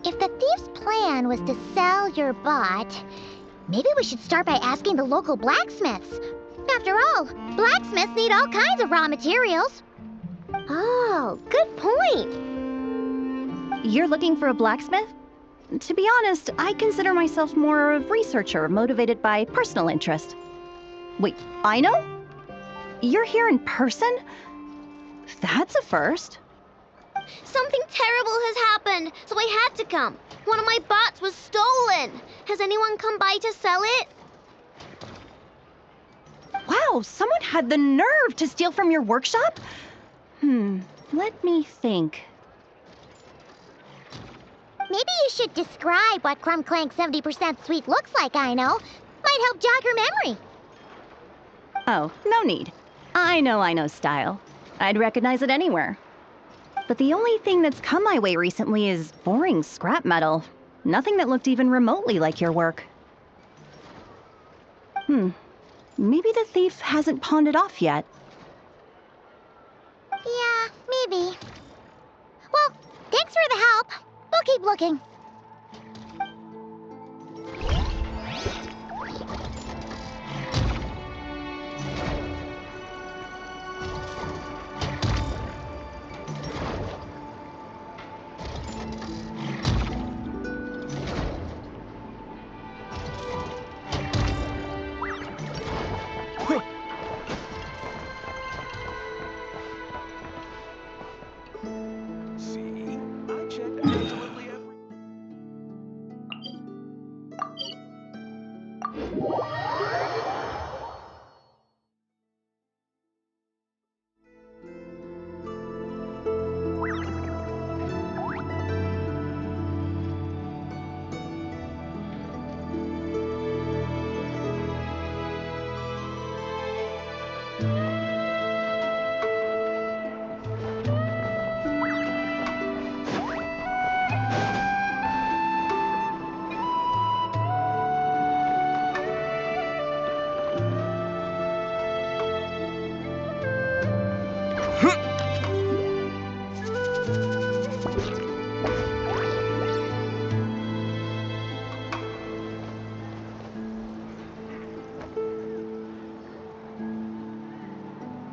If the thief's plan was to sell your bot, maybe we should start by asking the local blacksmiths. After all, blacksmiths need all kinds of raw materials. Oh, good point. You're looking for a blacksmith? To be honest, I consider myself more a researcher motivated by personal interest. Wait, I know? You're here in person? That's a first. Something terrible has happened, so I had to come. One of my bots was stolen. Has anyone come by to sell it? Wow, someone had the nerve to steal from your workshop? Let me think. Maybe you should describe what Crumb Clank 70% sweet looks like, I know. Might help jog your memory. Oh, no need. I know style. I'd recognize it anywhere. But the only thing that's come my way recently is boring scrap metal. Nothing that looked even remotely like your work. Maybe the thief hasn't pawned it off yet. Yeah, maybe. Well, thanks for the help. We'll keep looking. See? I checked absolutely every...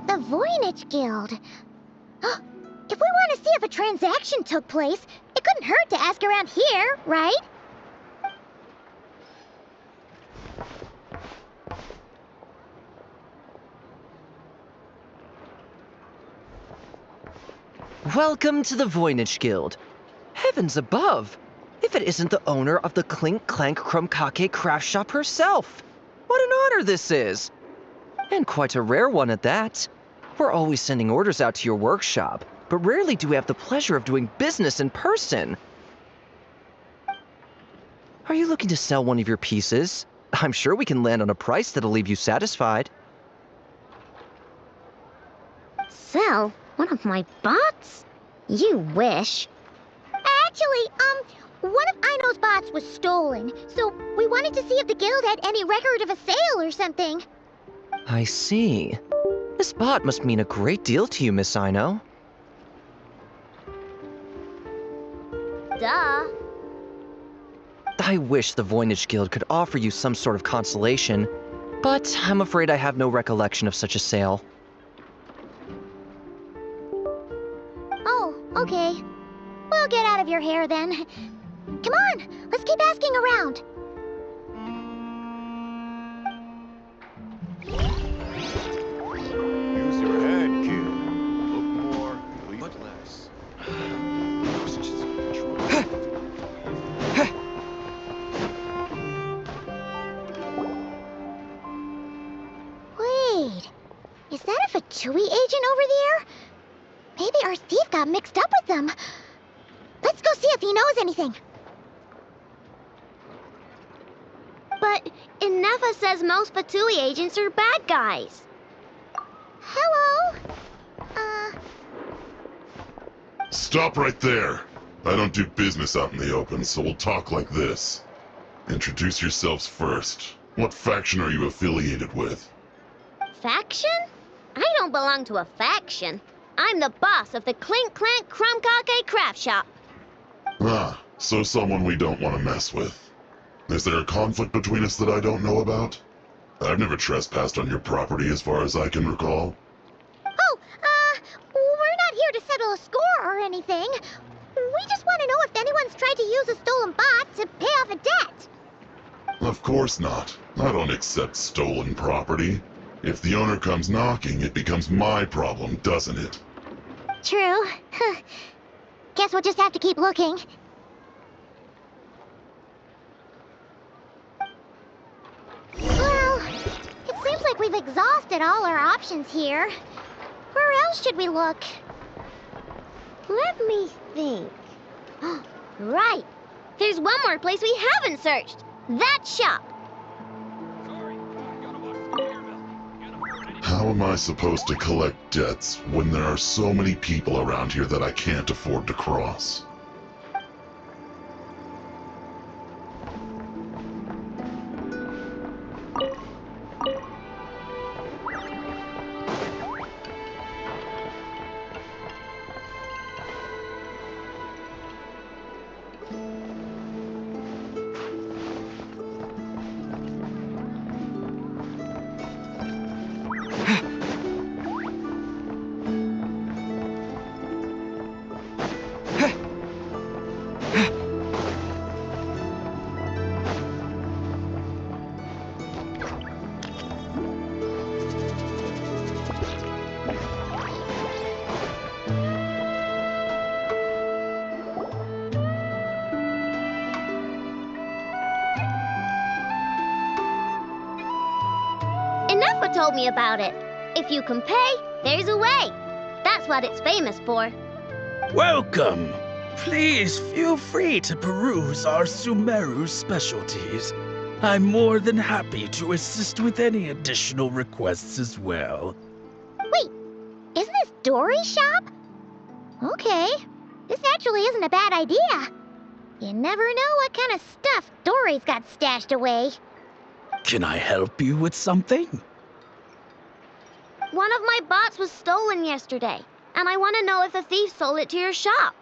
The Voynich Guild. if we want to see if a transaction took place, it couldn't hurt to ask around here, right? Welcome to the Voynich Guild. Heavens above! If it isn't the owner of the Clink Clank Krumkake craft shop herself! What an honor this is! And quite a rare one at that. We're always sending orders out to your workshop, but rarely do we have the pleasure of doing business in person. Are you looking to sell one of your pieces? I'm sure we can land on a price that'll leave you satisfied. Sell one of my bots? You wish. Actually, one of Aino's bots was stolen, so we wanted to see if the guild had any record of a sale or something. I see. This bot must mean a great deal to you, Miss Aino. Duh. I wish the Voynich Guild could offer you some sort of consolation, but I'm afraid I have no recollection of such a sale. Oh, okay. We'll get out of your hair then. Come on, let's keep asking around. Use your head, kid. Look more, bleed less. Wait, is that a Fatui agent over there? Maybe our thief got mixed up with them. Let's go see if he knows anything. But Inefa says most Fatui agents are bad guys. Hello? Stop right there. I don't do business out in the open, so we'll talk like this. Introduce yourselves first. What faction are you affiliated with? Faction? I don't belong to a faction. I'm the boss of the Clink Clank Krumkake craft shop. Ah, so someone we don't want to mess with. Is there a conflict between us that I don't know about? I've never trespassed on your property as far as I can recall. Oh, we're not here to settle a score or anything. We just want to know if anyone's tried to use a stolen bot to pay off a debt. Of course not. I don't accept stolen property. If the owner comes knocking, it becomes my problem, doesn't it? True. Guess we'll just have to keep looking. Well, it seems like we've exhausted all our options here. Where else should we look? Let me think. Right. There's one more place we haven't searched. That shop. How am I supposed to collect debts when there are so many people around here that I can't afford to cross? Inefa told me about it. If you can pay, there's a way. That's what it's famous for. Welcome! Please feel free to peruse our Sumeru specialties. I'm more than happy to assist with any additional requests as well. Wait, isn't this Dory's shop? Okay, this actually isn't a bad idea. You never know what kind of stuff Dory's got stashed away. Can I help you with something? One of my bots was stolen yesterday, and I want to know if the thief sold it to your shop.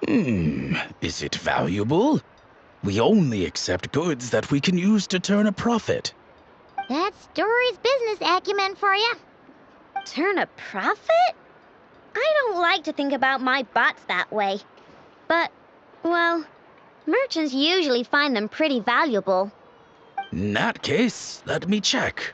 Is it valuable? We only accept goods that we can use to turn a profit. That's Dory's business acumen for you. Turn a profit? I don't like to think about my bots that way. But, well, merchants usually find them pretty valuable. In that case, let me check.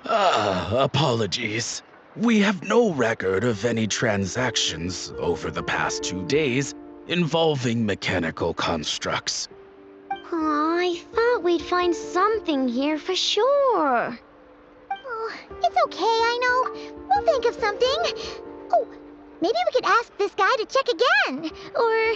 Apologies. We have no record of any transactions over the past 2 days involving mechanical constructs. Aw, I thought we'd find something here for sure. Oh, it's okay, I know. We'll think of something. Oh, maybe we could ask this guy to check again. Or...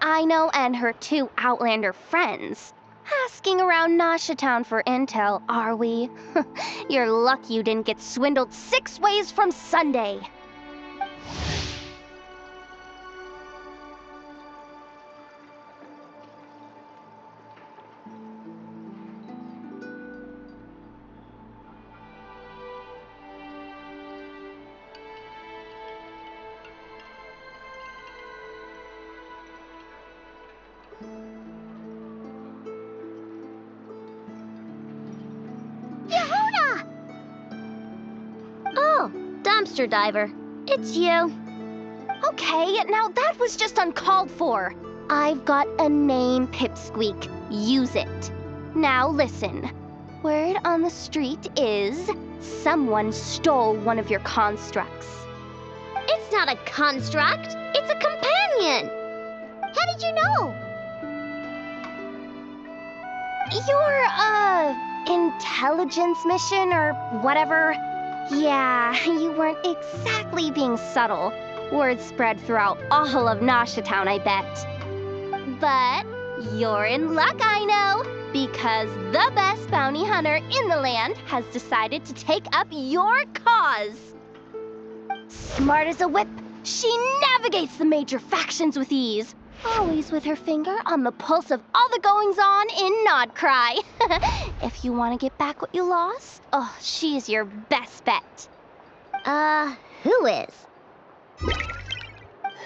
Aino and her 2 Outlander friends. Asking around Nasha Town for intel, are we? You're lucky you didn't get swindled 6 ways from Sunday. Yehuda! Oh, dumpster diver. It's you. Okay, now that was just uncalled for. I've got a name, Pipsqueak. Use it. Now listen. Word on the street is someone stole one of your constructs. It's not a construct. It's a companion. How did you know? Your, intelligence mission or whatever? Yeah, you weren't exactly being subtle. Word spread throughout all of Nasha Town, I bet. But you're in luck, I know, because the best bounty hunter in the land has decided to take up your cause. Smart as a whip, she navigates the major factions with ease, always with her finger on the pulse of all the goings-on in Nodcry. If you want to get back what you lost, oh, she's your best bet. Who is?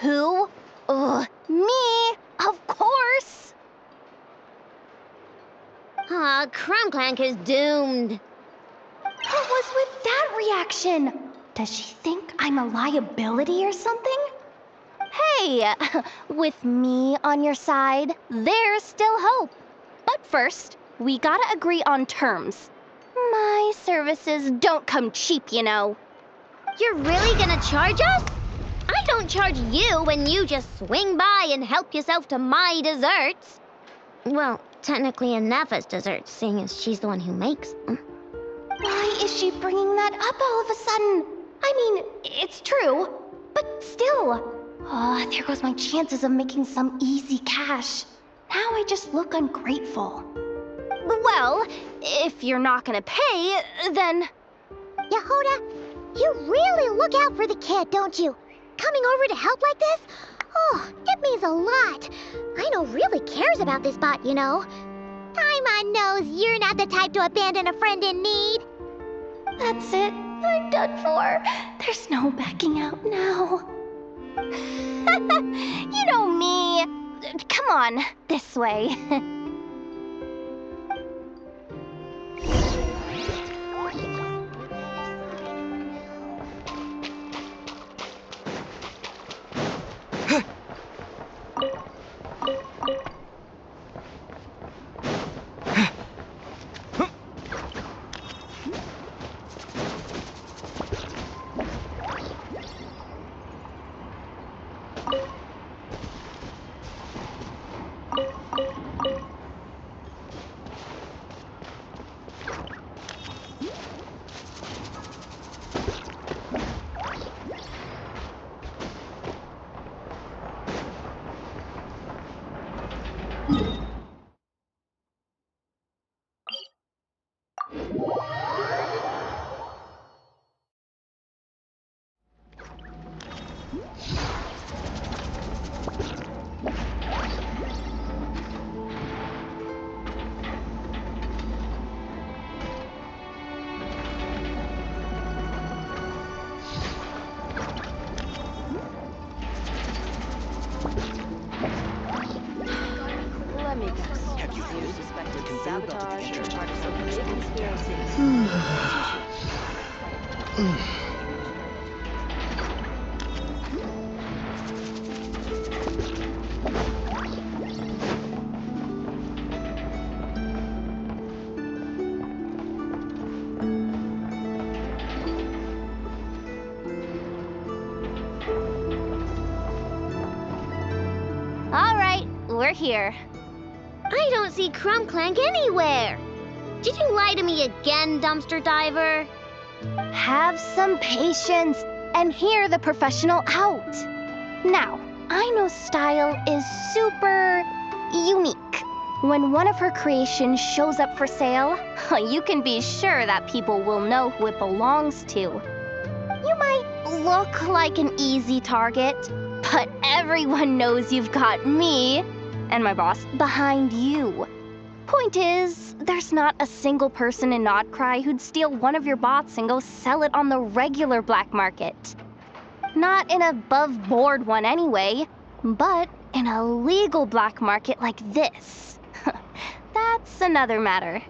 Who? Me, of course. Crumclank is doomed. What was with that reaction? Does she think I'm a liability or something? Hey, with me on your side, there's still hope. But first, we gotta agree on terms. My services don't come cheap, you know. You're really gonna charge us? I don't charge you when you just swing by and help yourself to my desserts. Well, technically Anefa's desserts, seeing as she's the one who makes them. Why is she bringing that up all of a sudden? I mean, it's true, but still. Oh, there goes my chances of making some easy cash. Now I just look ungrateful. Well, if you're not gonna pay, then... Yehuda, you really look out for the kid, don't you? Coming over to help like this? Oh, it means a lot. Aino really cares about this bot, you know. Paimon knows you're not the type to abandon a friend in need. That's it. I'm done for. There's no backing out now. You know me. Come on, this way. All right, we're here. I don't see Crumclank anywhere. Did you lie to me again, dumpster diver? Have some patience and hear the professional out. Now, Aino's style is super unique. When one of her creations shows up for sale, you can be sure that people will know who it belongs to. You might look like an easy target, but everyone knows you've got me and my boss behind you. Point is, there's not a single person in Nodcry who'd steal one of your bots and go sell it on the regular black market. Not an above-board one anyway, but in a legal black market like this. That's another matter.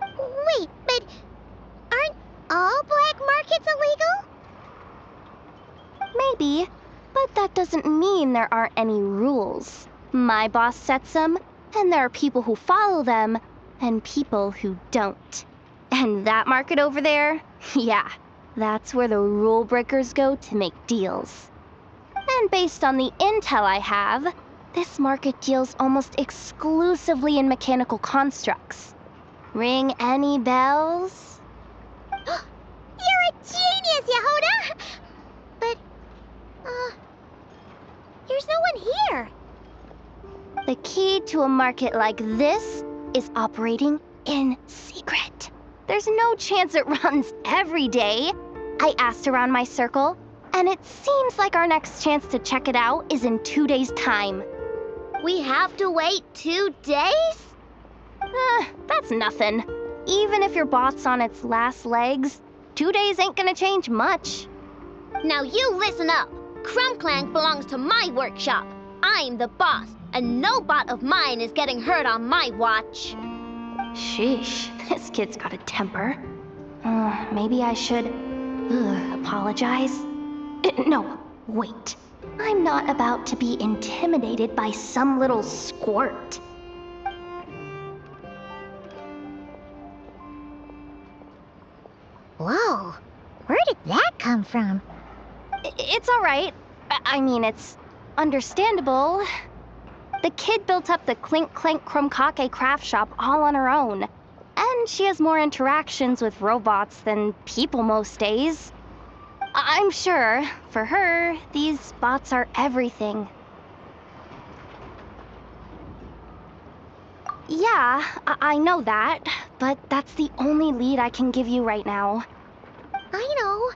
Wait, but aren't all black markets illegal? Maybe, but that doesn't mean there aren't any rules. My boss sets them, and there are people who follow them, and people who don't. And that market over there, yeah, that's where the rule breakers go to make deals. And based on the intel I have, this market deals almost exclusively in mechanical constructs. Ring any bells? You're a genius, Yehuda! But, there's no one here. The key to a market like this is operating in secret. There's no chance it runs every day. I asked around my circle, and it seems like our next chance to check it out is in 2 days' time. We have to wait 2 days? That's nothing. Even if your bot's on its last legs, 2 days ain't gonna change much. Now you listen up. Crumbclank belongs to my workshop. I'm the boss, and no bot of mine is getting hurt on my watch. Sheesh, this kid's got a temper. Maybe I should apologize. No, wait. I'm not about to be intimidated by some little squirt. Whoa, where did that come from? It's all right. I mean, it's understandable. The kid built up the Clink Clank Krumkake craft shop all on her own. And she has more interactions with robots than people most days. I'm sure, for her, these bots are everything. Yeah, I know that, but that's the only lead I can give you right now. I know.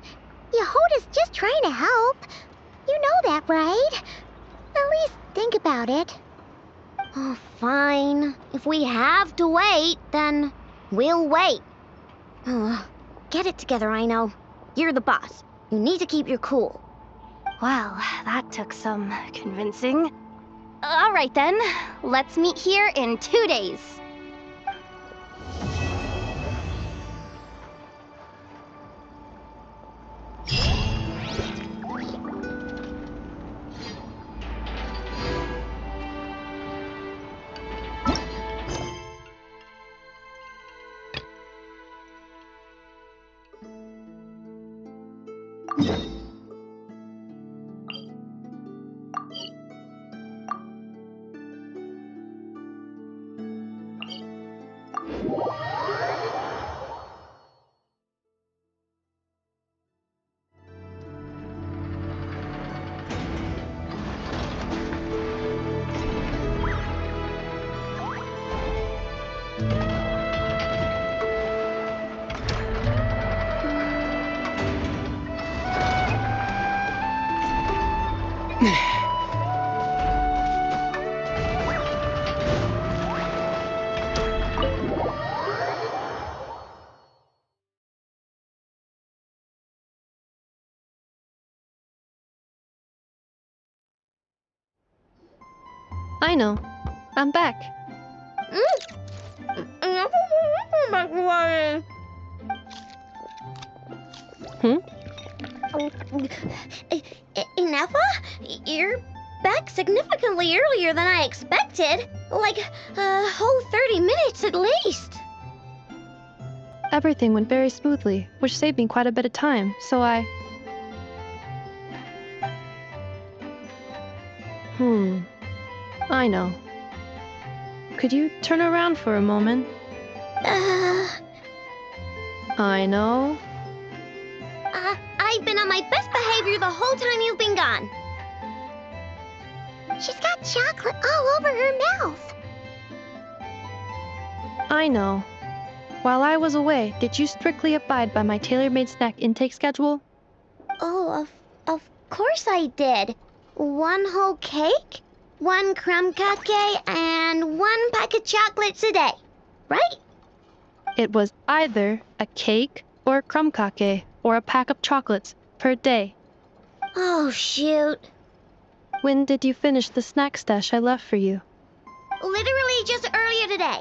Yehuda's just trying to help. You know that, right? At least think about it. Oh, fine. If we have to wait, then we'll wait. Get it together, Aino. You're the boss. You need to keep your cool. Well, that took some convincing. All right then, let's meet here in 2 days. Aino, I'm back. Ineffa? You're back significantly earlier than I expected. Like a whole 30 minutes at least. Everything went very smoothly, which saved me quite a bit of time, so I... Aino. Could you turn around for a moment? Aino. I've been on my best behavior the whole time you've been gone. She's got chocolate all over her mouth. I know. While I was away, did you strictly abide by my tailor-made snack intake schedule? Oh, of course I did. 1 whole cake, 1 crumb cake, and 1 pack of chocolates a day, right? It was either a cake or a crumb cake or a pack of chocolates per day. Oh, shoot. When did you finish the snack stash I left for you? Literally just earlier today.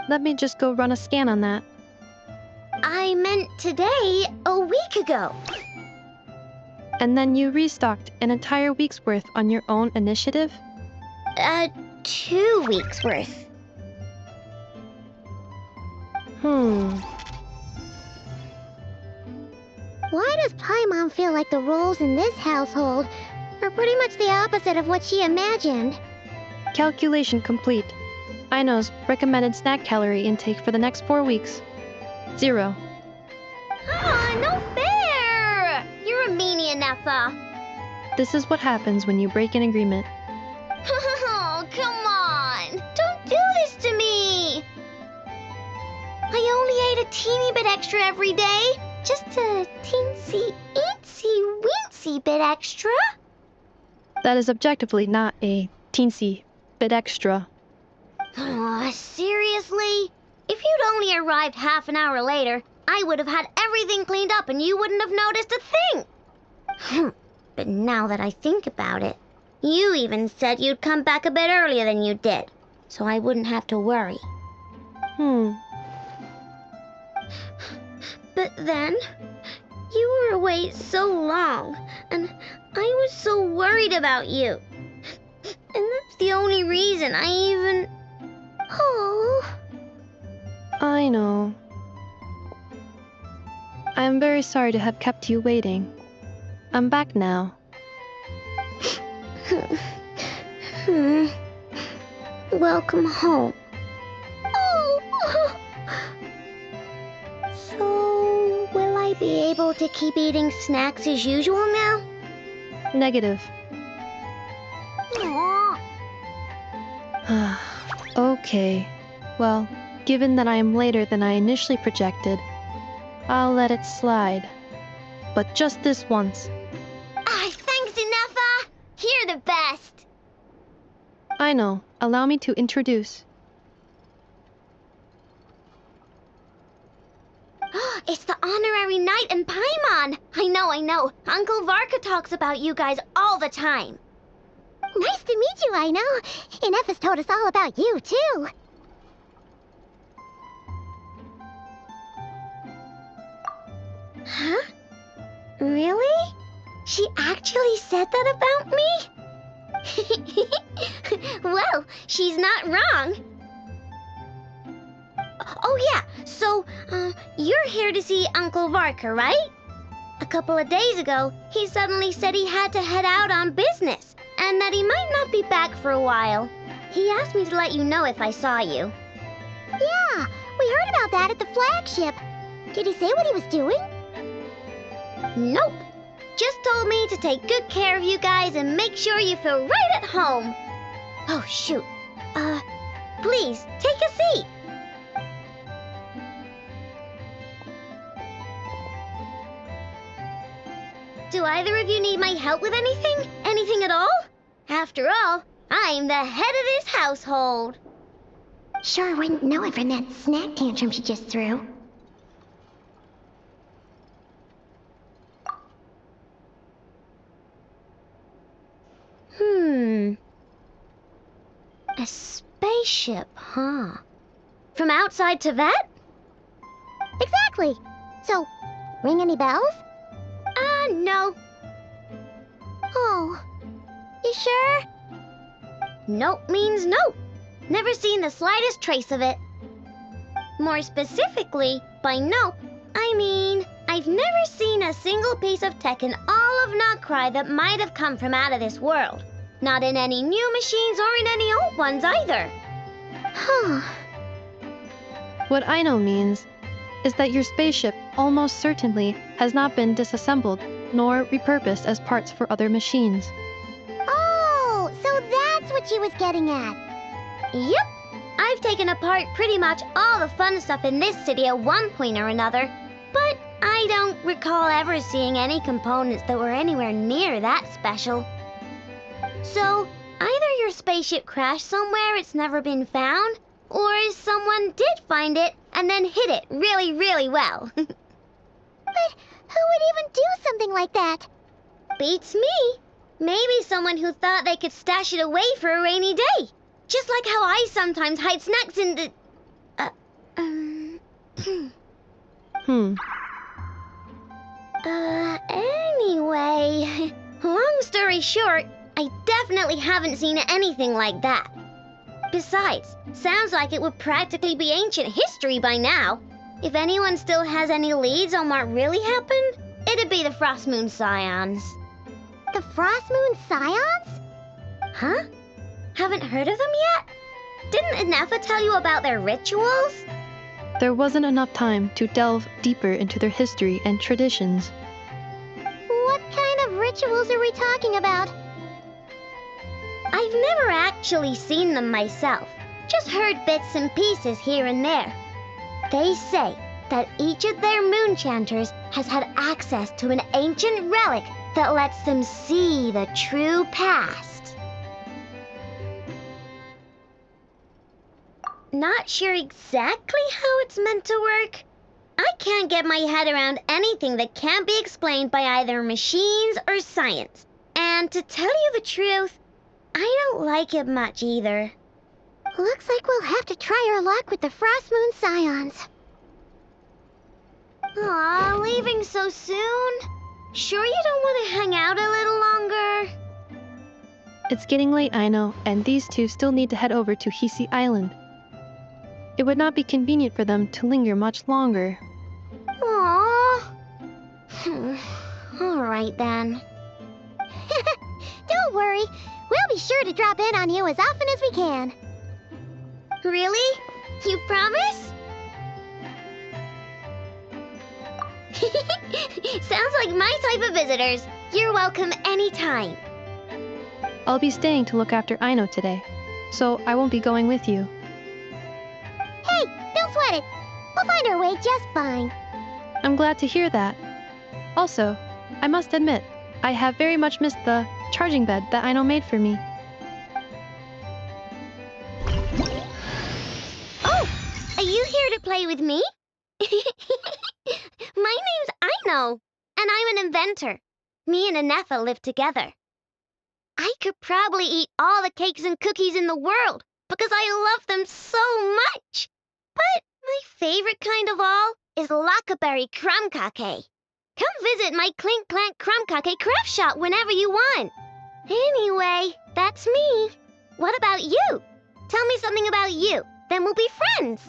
Let me just go run a scan on that. I meant today, a week ago. And then you restocked an entire week's worth on your own initiative? 2 weeks worth. Why does Paimon feel like the roles in this household are pretty much the opposite of what she imagined? Calculation complete. Aino's recommended snack calorie intake for the next 4 weeks. 0. No fair! You're a meanie, Neffa. This is what happens when you break an agreement. Oh, come on! Don't do this to me! I only ate a teeny bit extra every day. Just a teensy, eensy, weensy bit extra. That is objectively not a teensy bit extra. Seriously? If you'd only arrived half an hour later, I would have had everything cleaned up and you wouldn't have noticed a thing. But now that I think about it, you even said you'd come back a bit earlier than you did, so I wouldn't have to worry. But then, you were away so long, and I was so worried about you. And that's the only reason I even... Oh. I know. I am very sorry to have kept you waiting. I'm back now. Welcome home. Oh. So, will I be able to keep eating snacks as usual now? Negative. Okay. Well, given that I am later than I initially projected, I'll let it slide. But just this once. Thanks, Neffa! You're the best! I know. Allow me to introduce. It's the honorary knight and Paimon! I know. Uncle Varka talks about you guys all the time. Nice to meet you, I know. And Neffa's told us all about you, too. Huh? Really? She actually said that about me? Well, she's not wrong. Oh yeah, so, you're here to see Uncle Varka, right? A couple of days ago, he suddenly said he had to head out on business, and that he might not be back for a while. He asked me to let you know if I saw you. Yeah, we heard about that at the flagship. Did he say what he was doing? Nope. Just told me to take good care of you guys and make sure you feel right at home. Oh, shoot. Please, take a seat. Do either of you need my help with anything? Anything at all? After all, I'm the head of this household. Sure wouldn't know it from that snack tantrum she just threw. A spaceship, huh? From outside to that? Exactly. So, ring any bells? No. Oh, you sure? Nope means nope. Never seen the slightest trace of it. More specifically, by nope, I mean, I've never seen a single piece of tech in all of Notcry that might have come from out of this world. Not in any new machines or in any old ones either. Huh. What Aino means is that your spaceship almost certainly has not been disassembled nor repurposed as parts for other machines. Oh, so what she was getting at. Yep. I've taken apart pretty much all the fun stuff in this city at one point or another, but I don't recall ever seeing any components that were anywhere near that special. So, either your spaceship crashed somewhere it's never been found, or someone did find it and then hid it really, really well. But who would even do something like that? Beats me. Maybe someone who thought they could stash it away for a rainy day. Just like how I sometimes hide snacks in the... Anyway, long story short, I definitely haven't seen anything like that. Besides, sounds like it would practically be ancient history by now. If anyone still has any leads on what really happened, it'd be the Frost Moon Scions. The Frost Moon Scions? Huh? Haven't heard of them yet? Didn't Anefa tell you about their rituals? There wasn't enough time to delve deeper into their history and traditions. What kind of rituals are we talking about? I've never actually seen them myself, just heard bits and pieces here and there. They say that each of their moon chanters has had access to an ancient relic that lets them see the true past. Not sure exactly how it's meant to work. I can't get my head around anything that can't be explained by either machines or science. And to tell you the truth, I don't like it much either. Looks like we'll have to try our luck with the Frost Moon Scions. Aw, leaving so soon? Sure you don't want to hang out a little longer? It's getting late, I know, and these two still need to head over to Hisi Island. It would not be convenient for them to linger much longer. Aww. All right then. Don't worry, we'll be sure to drop in on you as often as we can. Really? You promise? Sounds like my type of visitors. You're welcome anytime. I'll be staying to look after Aino today, so I won't be going with you. Hey, don't sweat it. We'll find our way just fine. I'm glad to hear that. Also, I must admit, I have very much missed the charging bed that Aino made for me. Oh, are you here to play with me? My name's Aino, and I'm an inventor. Me and Anefa live together. I could probably eat all the cakes and cookies in the world because I love them so much. But my favorite kind of all is Lackaberry Crumb Cake. Come visit my Clink Clank Crumb Cake craft shop whenever you want. Anyway, that's me. What about you? Tell me something about you, then we'll be friends.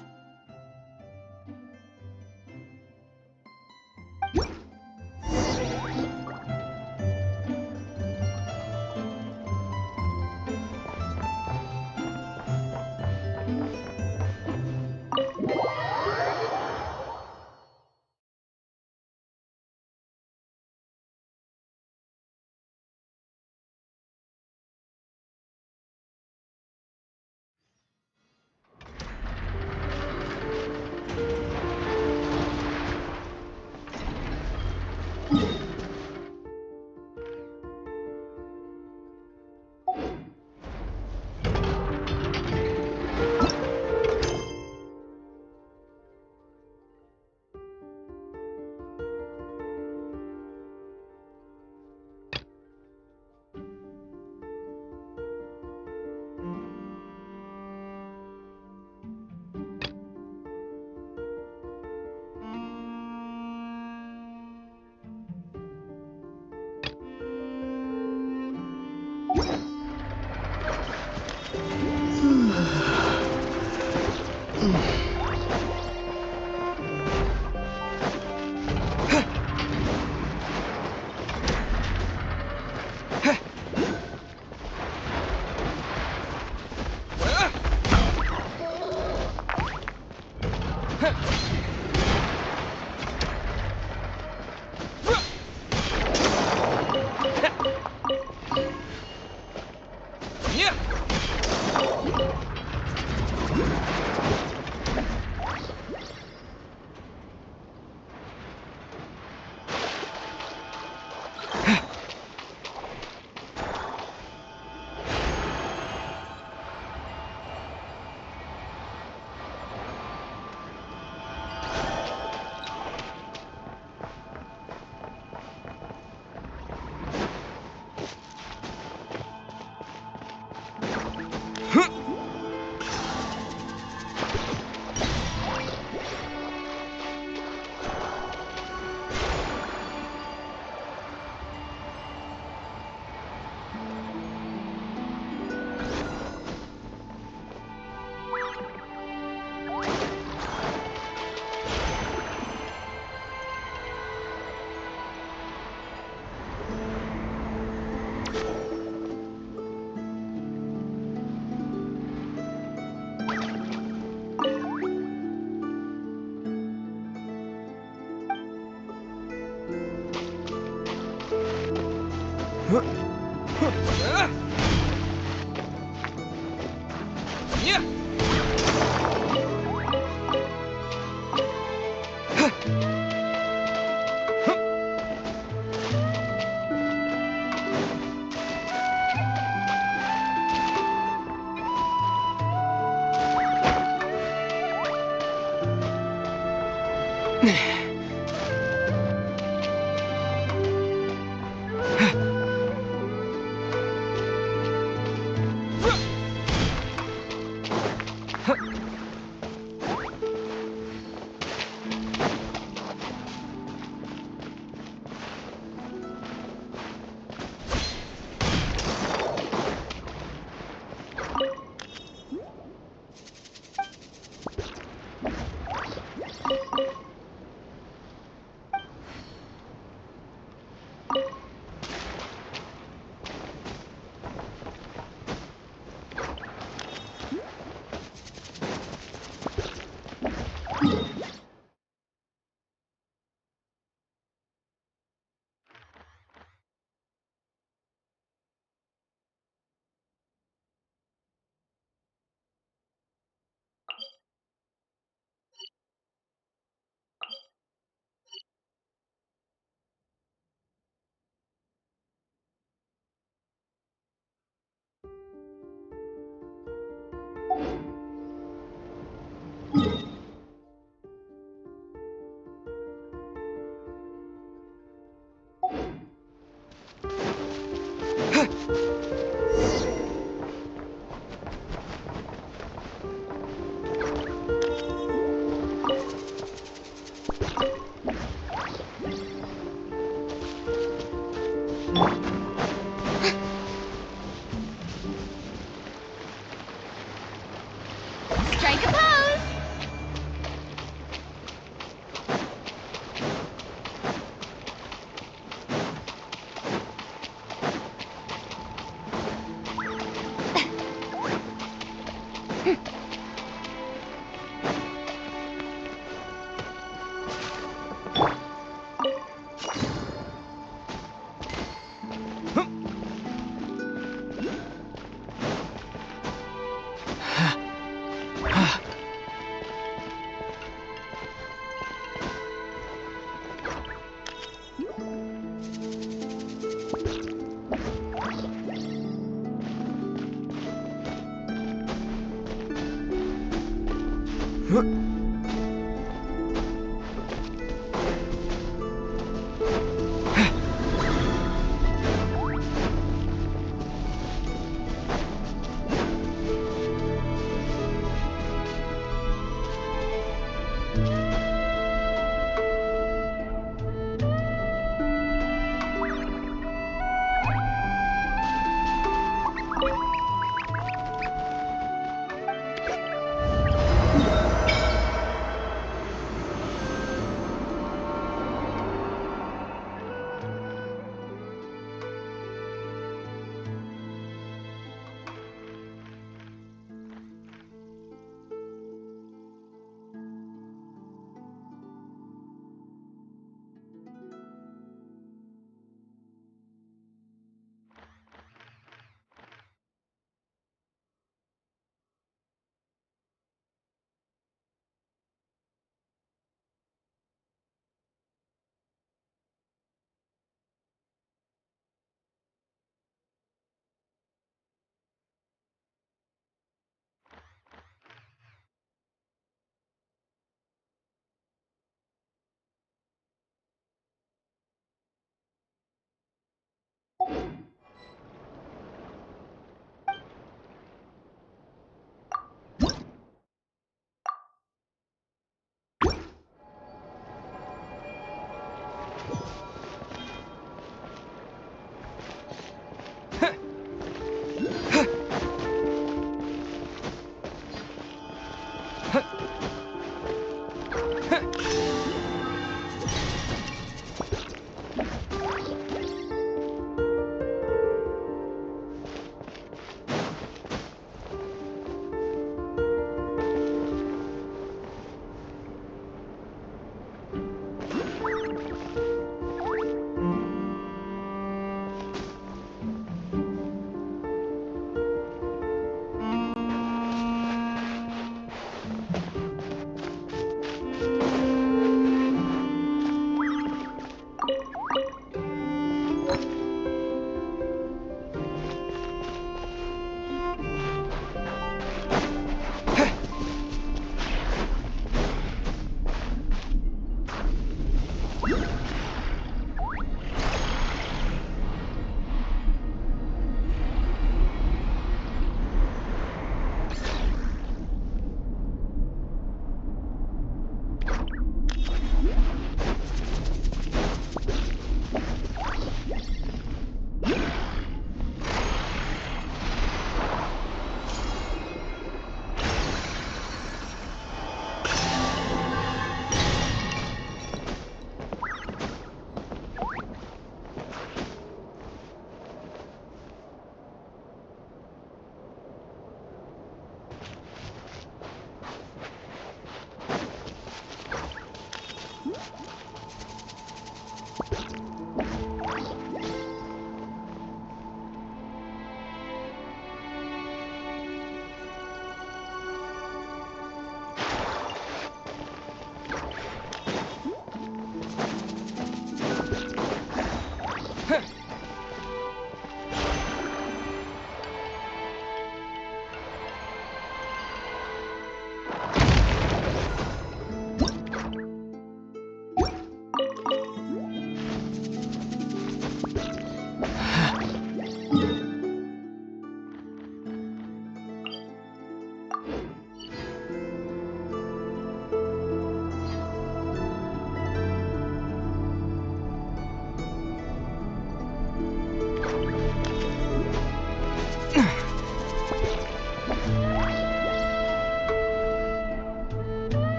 Strike a pose!